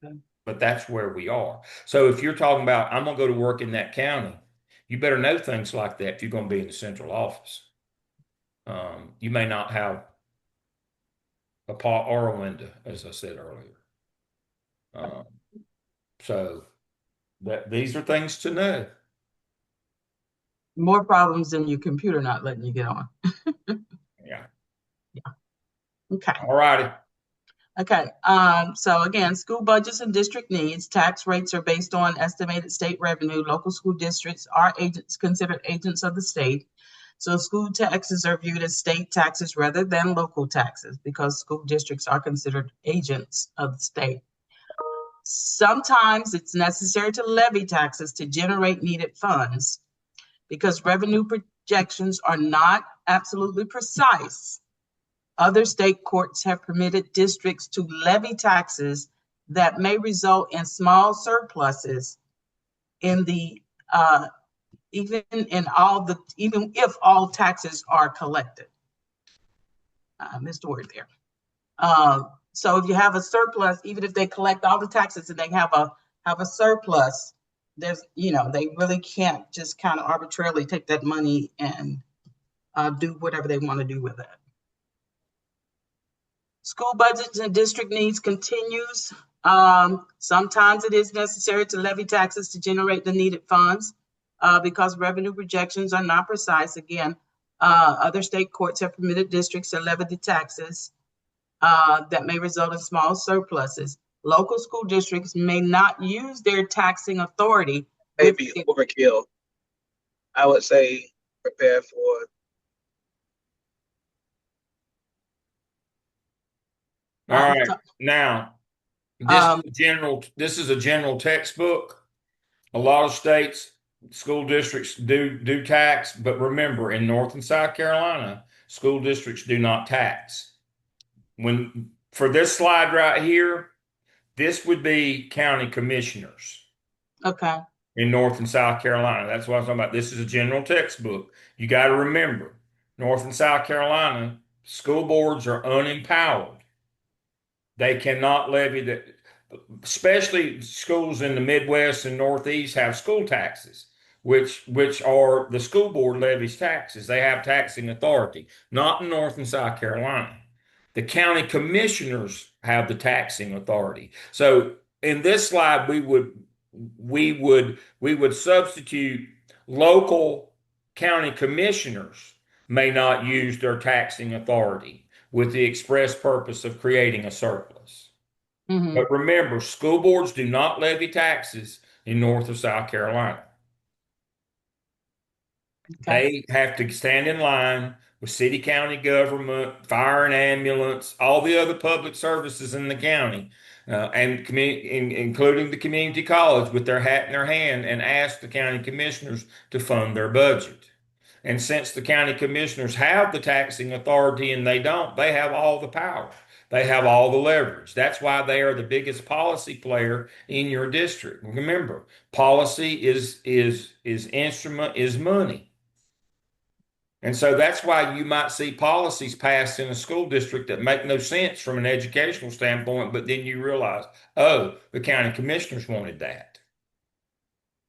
Okay. But that's where we are. So if you're talking about, I'm going to go to work in that county, you better know things like that if you're going to be in the central office. You may not have a pot or a window, as I said earlier. So these are things to know. More problems than your computer not letting you get on. Yeah. Okay. All righty. Okay. So again, school budgets and district needs. Tax rates are based on estimated state revenue. Local school districts are considered agents of the state. So school taxes are viewed as state taxes rather than local taxes because school districts are considered agents of the state. Sometimes it's necessary to levy taxes to generate needed funds because revenue projections are not absolutely precise. Other state courts have permitted districts to levy taxes that may result in small surpluses in the even if all taxes are collected. Missed the word there. So if you have a surplus, even if they collect all the taxes and they have a surplus, they really can't just kind of arbitrarily take that money and do whatever they want to do with it. School budgets and district needs continues. Sometimes it is necessary to levy taxes to generate the needed funds because revenue projections are not precise. Again, other state courts have permitted districts to levy the taxes that may result in small surpluses. Local school districts may not use their taxing authority. Maybe overkill. I would say prepare for. All right. Now, this is a general textbook. A lot of states, school districts do tax, but remember, in North and South Carolina, school districts do not tax. When for this slide right here, this would be county commissioners Okay. in North and South Carolina. That's what I'm talking about. This is a general textbook. You got to remember, North and South Carolina, school boards are unempowered. They cannot levy that, especially schools in the Midwest and Northeast have school taxes, which are the school board levies taxes. They have taxing authority, not in North and South Carolina. The county commissioners have the taxing authority. So in this slide, we would substitute local county commissioners may not use their taxing authority with the express purpose of creating a surplus. Mm-hmm. But remember, school boards do not levy taxes in North or South Carolina. Okay. They have to stand in line with city, county government, fire and ambulance, all the other public services in the county, including the community college, with their hat in their hand and ask the county commissioners to fund their budget. And since the county commissioners have the taxing authority and they don't, they have all the power. They have all the leverage. That's why they are the biggest policy player in your district. Remember, policy is money. And so that's why you might see policies passed in a school district that make no sense from an educational standpoint, but then you realize, oh, the county commissioners wanted that.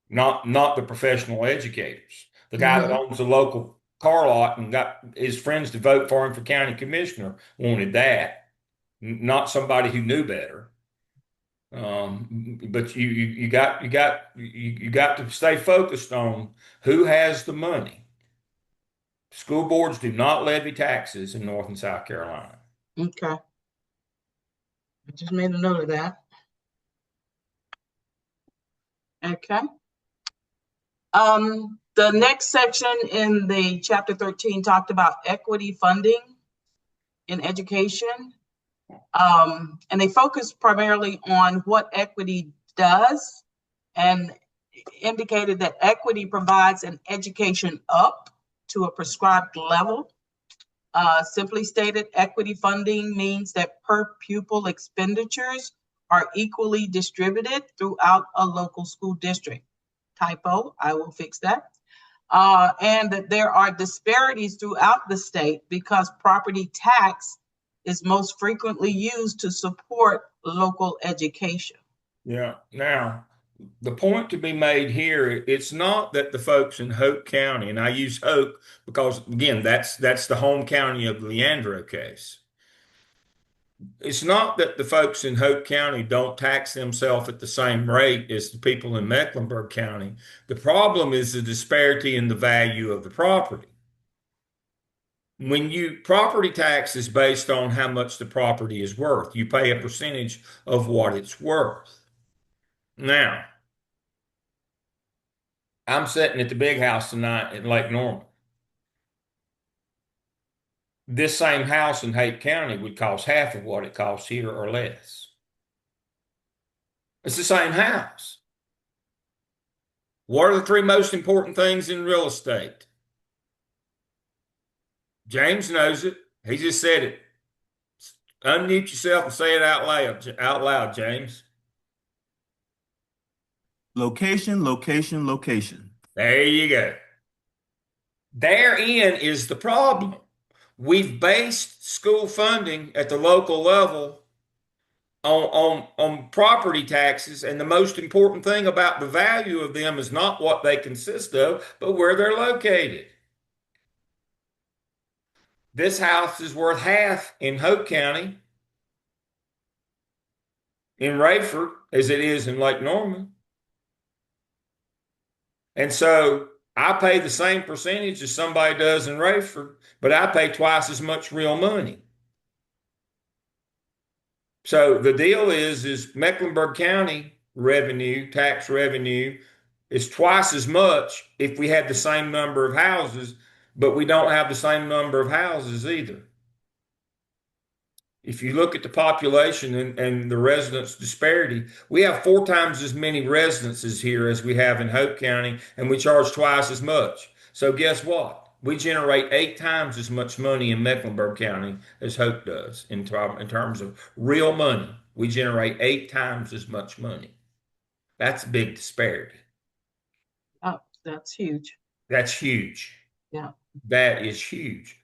Not the professional educators. The guy that owns the local car lot and got his friends to vote for him for county commissioner wanted that, not somebody who knew better. But you got to stay focused on who has the money. School boards do not levy taxes in North and South Carolina. Okay. I just made a note of that. Okay. The next section in the chapter 13 talked about equity funding in education. And they focused primarily on what equity does and indicated that equity provides an education up to a prescribed level. Simply stated, equity funding means that per pupil expenditures are equally distributed throughout a local school district. Typo, I will fix that. And that there are disparities throughout the state because property tax is most frequently used to support local education. Yeah. Now, the point to be made here, it's not that the folks in Hope County, and I use Hope because again, that's the home county of the Leandro case. It's not that the folks in Hope County don't tax themselves at the same rate as the people in Mecklenburg County. The problem is the disparity in the value of the property. Property tax is based on how much the property is worth. You pay a percentage of what it's worth. Now, I'm sitting at the big house tonight in Lake Norman. This same house in Haight County would cost half of what it costs here or less. It's the same house. What are the three most important things in real estate? James knows it. He just said it. Unmute yourself and say it out loud, James. Location, location, location. There you go. Therein is the problem. We've based school funding at the local level on property taxes, and the most important thing about the value of them is not what they consist of, but where they're located. This house is worth half in Hope County, in Rayford, as it is in Lake Norman. And so I pay the same percentage as somebody does in Rayford, but I pay twice as much real money. So the deal is Mecklenburg County revenue, tax revenue, is twice as much if we had the same number of houses, but we don't have the same number of houses either. If you look at the population and the residents disparity, we have 4 times as many residences here as we have in Hope County, and we charge twice as much. So guess what? We generate 8 times as much money in Mecklenburg County as Hope does in terms of real money. We generate 8 times as much money. That's a big disparity. Oh, that's huge. That's huge. Yeah. That is huge.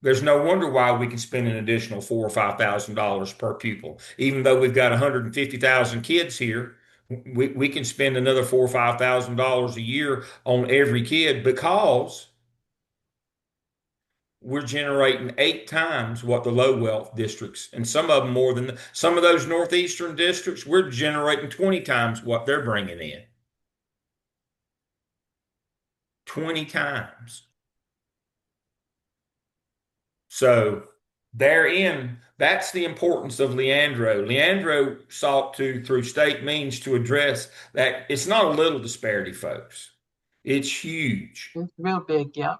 There's no wonder why we can spend an additional $4,000 or $5,000 per pupil. Even though we've got 150,000 kids here, we can spend another $4,000 or $5,000 a year on every kid because we're generating 8 times what the low wealth districts, and some of them more than some of those northeastern districts, we're generating 20 times what they're bringing in. 20 times. So therein, that's the importance of Leandro. Leandro sought to, through state means, to address that. It's not a little disparity, folks. It's huge. It's real big, yeah.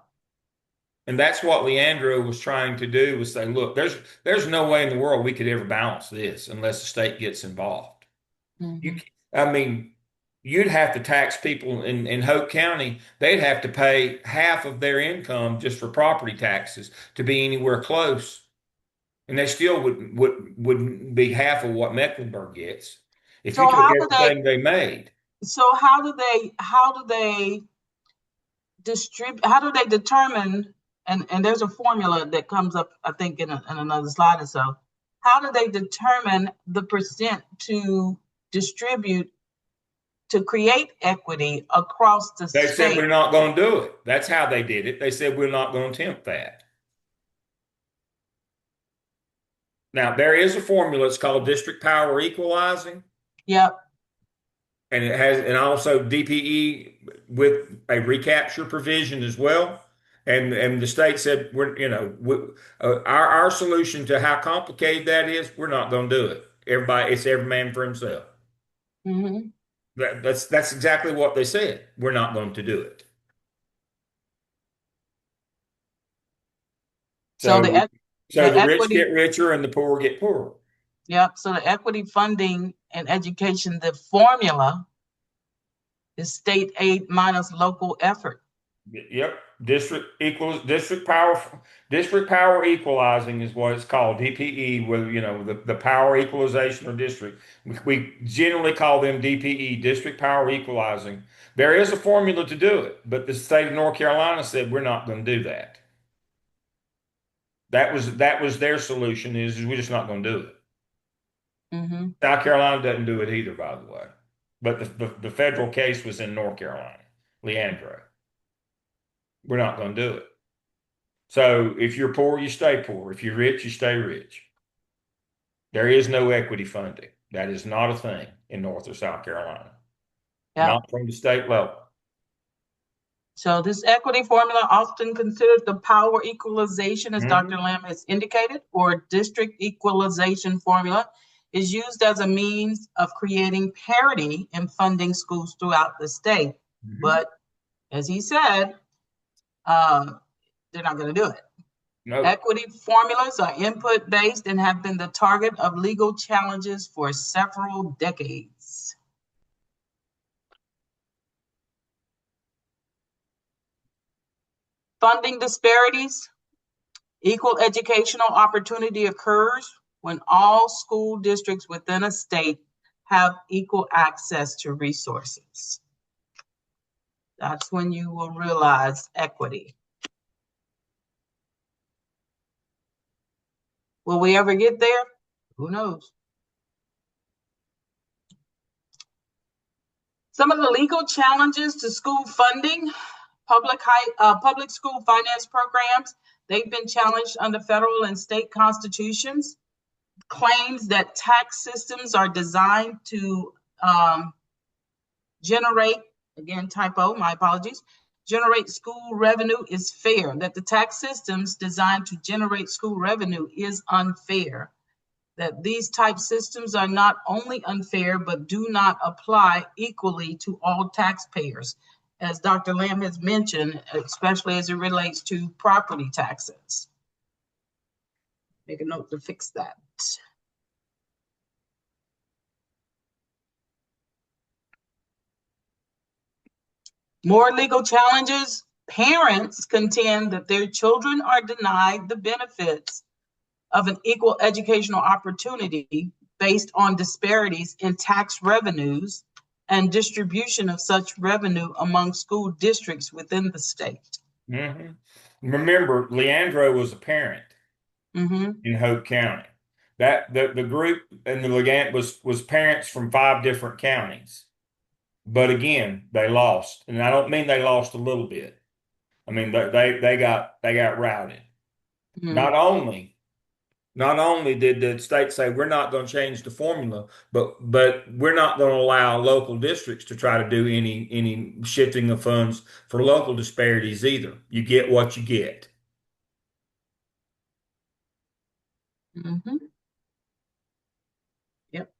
And that's what Leandro was trying to do, was say, look, there's no way in the world we could ever balance this unless the state gets involved. Mhm. I mean, you'd have to tax people in Hope County. They'd have to pay half of their income just for property taxes to be anywhere close. And they still wouldn't be half of what Mecklenburg gets if So you took how do everything they made. how do they distribute, how do they determine, and there's a formula that comes up, I think, in another slide or so. How do they determine the percent to distribute to create equity across the They said state? we're not going to do it. That's how they did it. They said we're not going to attempt that. Now, there is a formula. It's called district power equalizing. Yep. And it has, and also DPE with a recapture provision as well. And the state said, our solution to how complicated that is, we're not going to do it. It's every man for himself. Mm-hmm. That's exactly what they said. We're not going to do it. So the rich equity, get richer and the poor get poorer. yep. So the equity funding and education, the formula is state aid minus local effort. Yep. District power equalizing is what it's called. DPE, with the power equalization or district. We generally call them DPE, district power equalizing. There is a formula to do it, but the state of North Carolina said we're not going to do that. That was their solution, is we're just not going to do it. Mm-hmm. South Carolina doesn't do it either, by the way. But the federal case was in North Carolina, Leandro. We're not going to do it. So if you're poor, you stay poor. If you're rich, you stay rich. There is no equity funding. That is not a thing in North or South Carolina. Yep. Not from the state level. So this equity formula, often considered the power equalization, as Dr. Lamb has indicated, or district equalization formula, is used as a means of creating parity in funding schools throughout the state. But as he said, they're not going to do it. No. Equity formulas are input-based and have been the target of legal challenges for several decades. Funding disparities. Equal educational opportunity occurs when all school districts within a state have equal access to resources. That's when you will realize equity. Will we ever get there? Who knows? Some of the legal challenges to school funding, public school finance programs, they've been challenged under federal and state constitutions. Claims that tax systems are designed to generate, again, typo, my apologies, generate school revenue is fair, that the tax systems designed to generate school revenue is unfair, that these type systems are not only unfair, but do not apply equally to all taxpayers, as Dr. Lamb has mentioned, especially as it relates to property taxes. Make a note to fix that. More legal challenges. Parents contend that their children are denied the benefits of an equal educational opportunity based on disparities in tax revenues and distribution of such revenue among school districts within the state. Mm-hmm. Remember, Leandro was a parent in Hope County. That the group and the Legant was parents from 5 different counties. But again, they lost. And I don't mean they lost a little bit. I mean they got routed. Not only did the state say we're not going to change the formula, but we're not going to allow local districts to try to do any shifting of funds for local disparities either. You get what you get. Yep.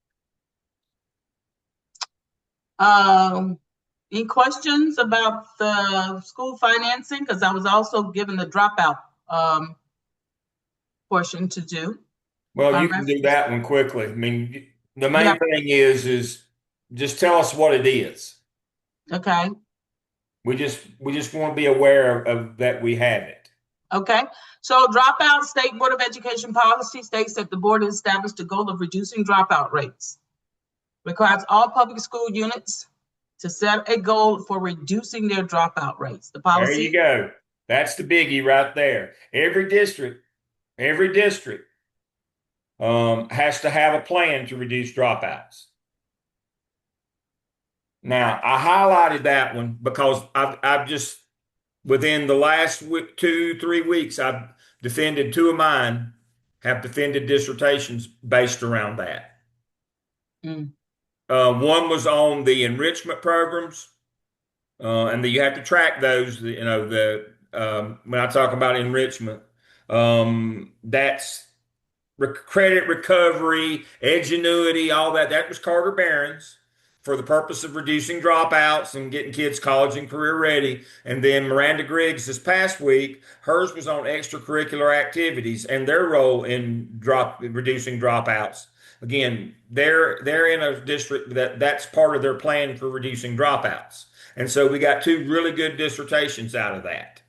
Any questions about the school financing? Because I was also given the dropout portion to do. Well, you can do that one quickly. I mean, the main thing is just tell us what it is. Okay. We just want to be aware of that we have it. Okay. So dropout, State Board of Education policy states that the board has established a goal of reducing dropout rates. Requires all public school units to set a goal for reducing their dropout rates. The policy. There you go. That's the biggie right there. Every district has to have a plan to reduce dropouts. Now, I highlighted that one because I've just, within the last 2-3 weeks, I've defended 2 of mine, have defended dissertations based around that. One was on the enrichment programs, and you have to track those. When I talk about enrichment, that's credit recovery, edgenuity, all that. That was Carter Barron's for the purpose of reducing dropouts and getting kids college and career ready. And then Miranda Griggs this past week, hers was on extracurricular activities and their role in reducing dropouts. Again, they're in a district that's part of their plan for reducing dropouts. And so we got 2 really good dissertations out of that.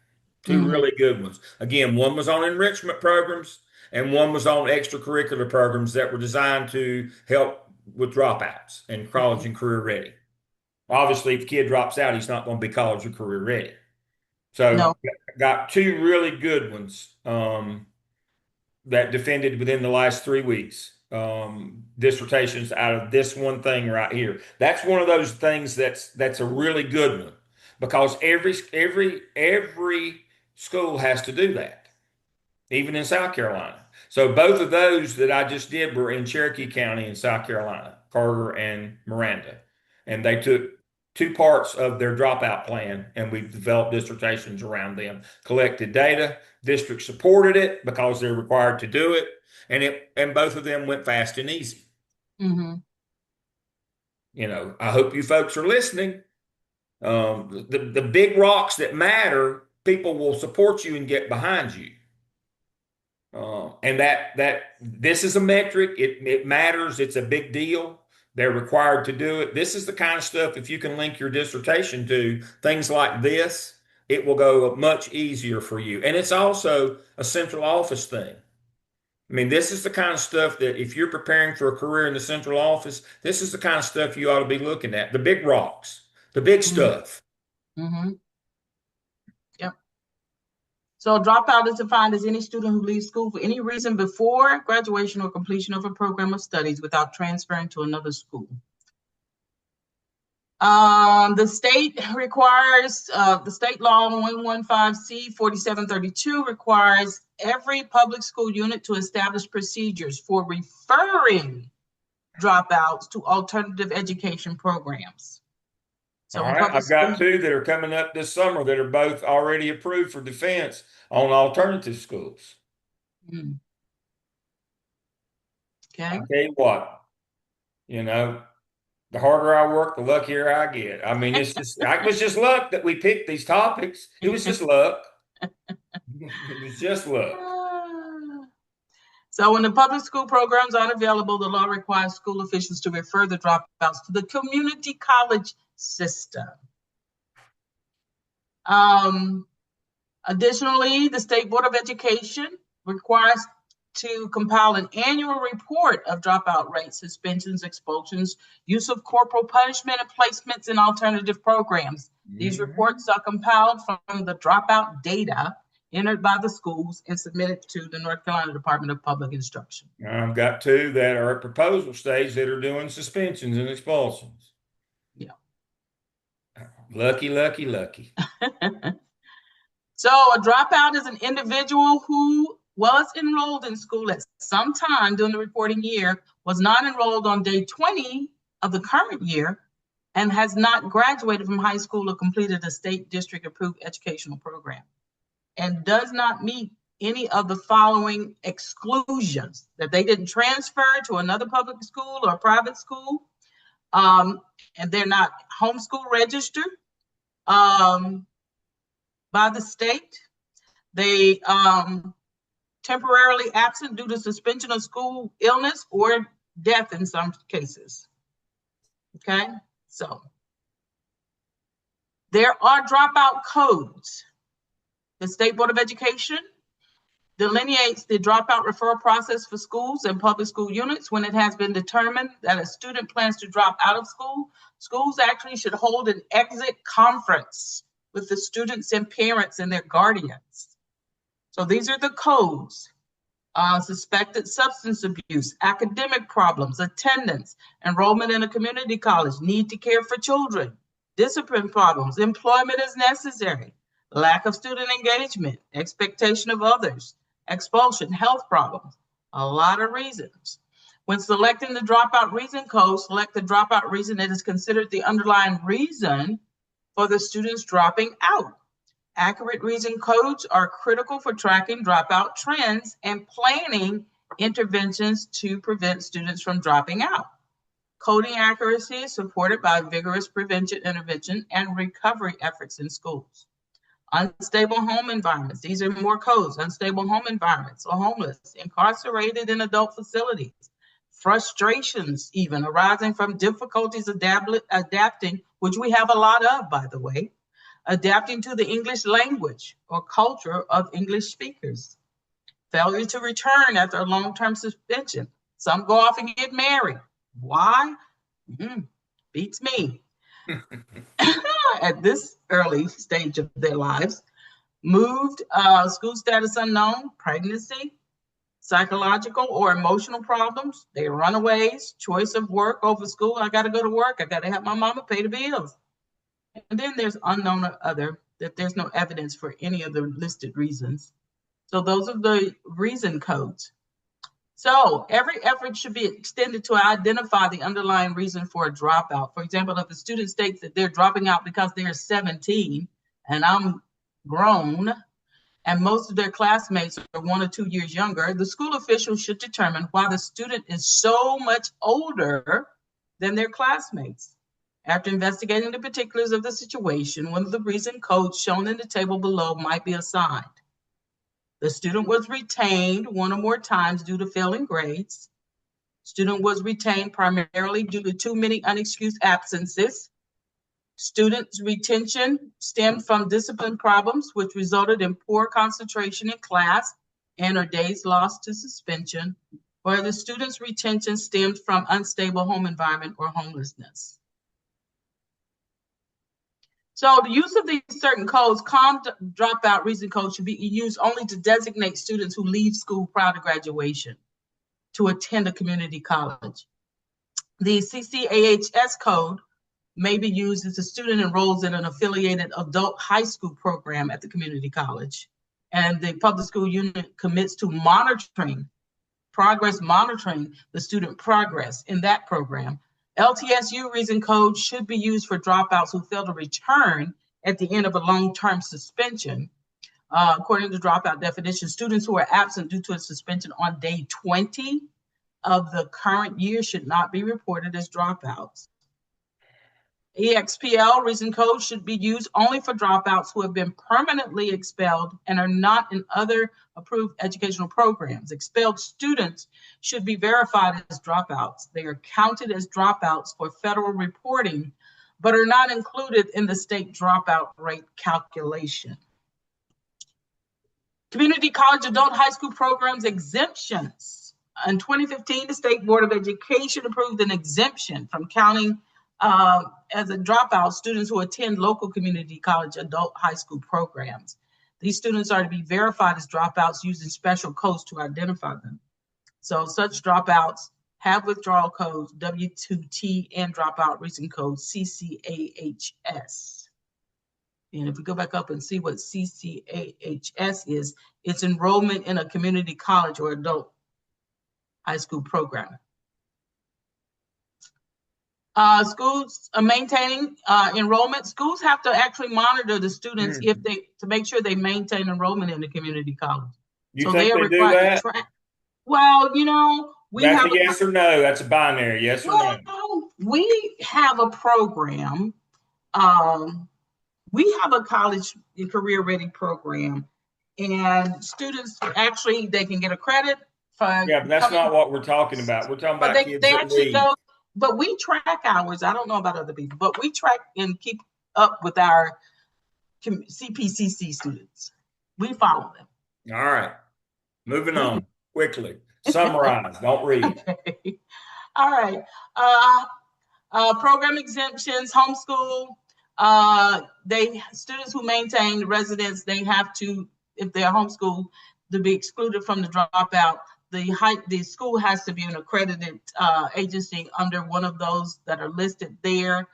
2 really good ones. Again, one was on enrichment programs and one was on extracurricular programs that were designed to help with dropouts and college and career ready. Obviously, if a kid drops out, he's not going to be college or career ready. So got 2 really good ones that defended within the last 3 weeks. Dissertations out of this one thing right here. That's one of those things that's a really good one because every school has to do that, even in South Carolina. So both of those that I just did were in Cherokee County in South Carolina, Carter and Miranda. And they took 2 parts of their dropout plan and we developed dissertations around them, collected data, districts supported it because they're required to do it. And both of them went fast and easy. I hope you folks are listening. The big rocks that matter, people will support you and get behind you. And that this is a metric. It matters. It's a big deal. They're required to do it. This is the kind of stuff, if you can link your dissertation to things like this, it will go much easier for you. And it's also a central office thing. I mean, this is the kind of stuff that if you're preparing for a career in the central office, this is the kind of stuff you ought to be looking at. The big rocks, the big stuff. Yep. So dropout is defined as any student who leaves school for any reason before graduation or completion of a program of studies without transferring to another school. The state requires, the state law 115C 4732 requires every public school unit to establish procedures for referring dropouts to alternative education programs. So all right, I've got 2 that are coming up this summer that are both already approved for defense on alternative schools. Okay. I tell you what, the harder I work, the luckier I get. I mean, it was just luck that we picked these topics. It was just luck. It was just luck. So when the public school programs aren't available, the law requires school officials to refer the dropouts to the community college system. Additionally, the State Board of Education requires to compile an annual report of dropout rates, suspensions, expulsions, use of corporal punishment, and placements in alternative programs. These reports are compiled from the dropout data entered by the schools and submitted to the North Carolina Department of Public Instruction. I've got two that are at proposal stage that are doing suspensions and expulsions. Yeah. Lucky, lucky, lucky. So a dropout is an individual who was enrolled in school at some time during the reporting year, was not enrolled on day 20 of the current year, and has not graduated from high school or completed a state district approved educational program, and does not meet any of the following exclusions: that they didn't transfer to another public school or private school, and they're not homeschool registered by the state. They temporarily absent due to suspension of school, illness, or death in some cases. Okay, so there are dropout codes. The State Board of Education delineates the dropout referral process for schools and public school units. When it has been determined that a student plans to drop out of school, schools actually should hold an exit conference with the students and parents and their guardians. So these are the codes: suspected substance abuse, academic problems, attendance, enrollment in a community college, need to care for children, discipline problems, employment is necessary, lack of student engagement, expectation of others, expulsion, health problems, a lot of reasons. When selecting the dropout reason code, select the dropout reason that is considered the underlying reason for the students dropping out. Accurate reason codes are critical for tracking dropout trends and planning interventions to prevent students from dropping out. Coding accuracy is supported by vigorous prevention, intervention, and recovery efforts in schools. Unstable home environments. These are more codes. Unstable home environments, or homeless, incarcerated in adult facilities. Frustrations even arising from difficulties adapting, which we have a lot of, by the way, adapting to the English language or culture of English speakers. Failure to return after a long-term suspension. Some go off and get married. Why? Beats me. At this early stage of their lives. Moved, school status unknown, pregnancy, psychological or emotional problems. They are runaways, choice of work over school. I got to go to work. I got to have my mama pay the bills. And then there's unknown or other, that there's no evidence for any of the listed reasons. So those are the reason codes. So every effort should be extended to identify the underlying reason for a dropout. For example, if a student states that they're dropping out because they're 17 and I'm grown, and most of their classmates are 1 or 2 years younger, the school officials should determine why the student is so much older than their classmates. After investigating the particulars of the situation, one of the reason codes shown in the table below might be assigned. The student was retained 1 or more times due to failing grades. Student was retained primarily due to too many unexcused absences. Students' retention stemmed from discipline problems, which resulted in poor concentration in class and or days lost to suspension, or the student's retention stemmed from unstable home environment or homelessness. So the use of these certain codes, COM dropout reason code, should be used only to designate students who leave school prior to graduation to attend a community college. The CCAHS code may be used if the student enrolls in an affiliated adult high school program at the community college, and the public school unit commits to monitoring the student progress in that program. LTSU reason code should be used for dropouts who fail to return at the end of a long-term suspension. According to dropout definition, students who are absent due to a suspension on day 20 of the current year should not be reported as dropouts. EXPL reason code should be used only for dropouts who have been permanently expelled and are not in other approved educational programs. Expelled students should be verified as dropouts. They are counted as dropouts for federal reporting, but are not included in the state dropout rate calculation. Community college adult high school programs exemptions. In 2015, the State Board of Education approved an exemption from counting as a dropout students who attend local community college adult high school programs. These students are to be verified as dropouts using special codes to identify them. So such dropouts have withdrawal codes W2T and dropout reason code CCAHS. And if we go back up and see what CCAHS is, it's enrollment in a community college or adult high school program. Schools are maintaining enrollment. Schools have to actually monitor the students to make sure they maintain enrollment in the community college. You think they do that? Well, That's a yes or no. That's a binary, yes or no. We have a program. We have a college career ready program, and students actually they can get a credit for. Yeah, but that's not what we're talking about. We're talking about kids they that actually read. go. But we track ours. I don't know about other people, but we track and keep up with our CPCC students. We follow them. All right. Moving on quickly. Summarize. Don't read. Okay. All right. Program exemptions, homeschool. Students who maintain residence, they have to, if they're homeschooled, to be excluded from the dropout. The school has to be an accredited agency under one of those that are listed there.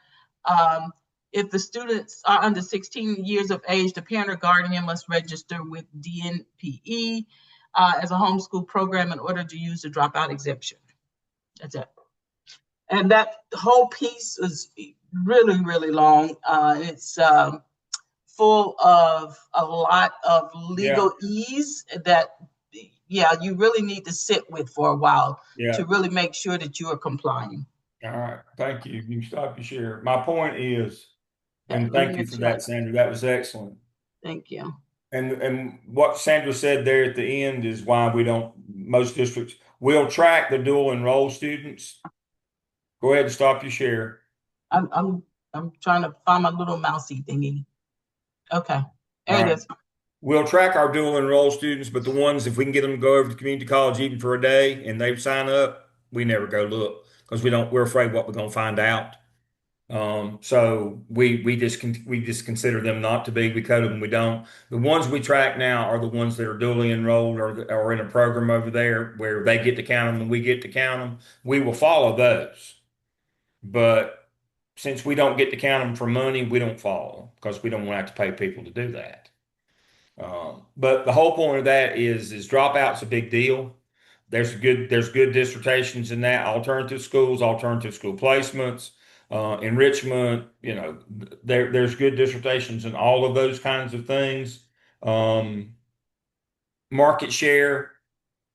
If the students are under 16 years of age, the parent or guardian must register with DNPE as a homeschool program in order to use the dropout exemption. That's it. And that whole piece is really, really long. It's full of a lot of legalese that you really need to sit with for a while to really make sure that you are complying. All right. Thank you. You stop your share. My point is, and thank you for that, Sandra. That was excellent. Thank you. And what Sandra said there at the end is why most districts will track the dual enroll students. Go ahead and stop your share. I'm trying to find my little mousey thingy. Okay. There it is. We'll track our dual enroll students, but the ones, if we can get them to go over to community college even for a day and they sign up, we never go look because we're afraid what we're going to find out. So we just consider them not to be. We code them. We don't. The ones we track now are the ones that are dually enrolled or in a program over there where they get to count them and we get to count them. We will follow those, but since we don't get to count them for money, we don't follow them because we don't want to have to pay people to do that. But the whole point of that is dropout's a big deal. There's good dissertations in that. Alternative schools, alternative school placements, enrichment. There's good dissertations in all of those kinds of things. Market share.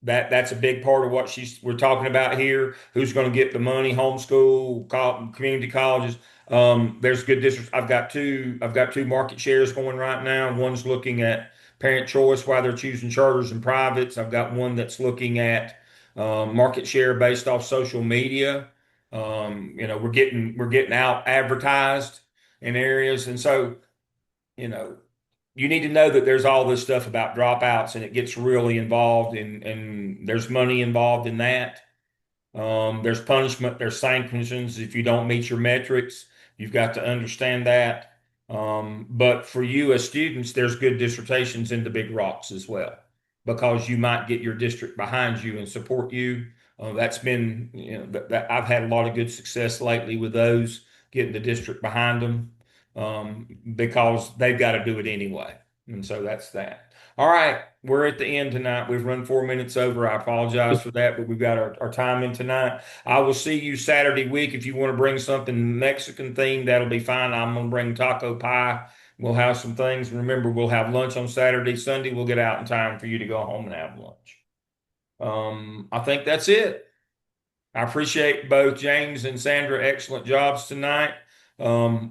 That's a big part of what we're talking about here. Who's going to get the money? Homeschool, community colleges. There's good districts. I've got two market shares going right now. One's looking at parent choice, why they're choosing charters and privates. I've got one that's looking at market share based off social media. We're getting out advertised in areas, and so you need to know that there's all this stuff about dropouts and it gets really involved and there's money involved in that. There's punishment, there's sanctions if you don't meet your metrics. You've got to understand that. But for you as students, there's good dissertations in the big rocks as well, because you might get your district behind you and support you. That's been, I've had a lot of good success lately with those, getting the district behind them. Because they've got to do it anyway. And so that's that. All right. We're at the end tonight. We've run 4 minutes over. I apologize for that, but we've got our time in tonight. I will see you Saturday week. If you want to bring something Mexican themed, that'll be fine. I'm going to bring taco pie. We'll have some things. Remember, we'll have lunch on Saturday. Sunday, we'll get out in time for you to go home and have lunch. I think that's it. I appreciate both James and Sandra. Excellent jobs tonight.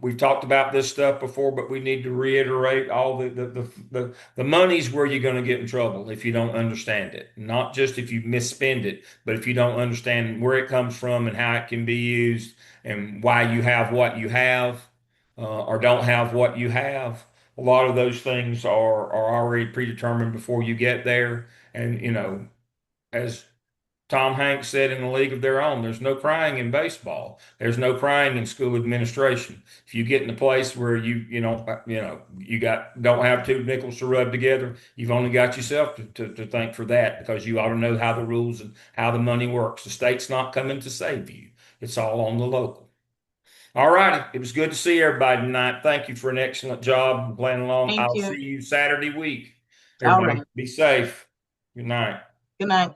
We've talked about this stuff before, but we need to reiterate all the money's where you're going to get in trouble if you don't understand it. Not just if you misspend it, but if you don't understand where it comes from and how it can be used and why you have what you have, or don't have what you have. A lot of those things are already predetermined before you get there. And, as Tom Hanks said in A League of Their Own, there's no crying in baseball. There's no crying in school administration. If you get in a place where you don't have two nickels to rub together, you've only got yourself to thank for that, because you ought to know how the rules and how the money works. The state's not coming to save you. It's all on the local. All righty. It was good to see everybody tonight. Thank you for an excellent job playing along. Thank I'll you. see you Saturday week. All Everybody right. be safe. Good night. Good night.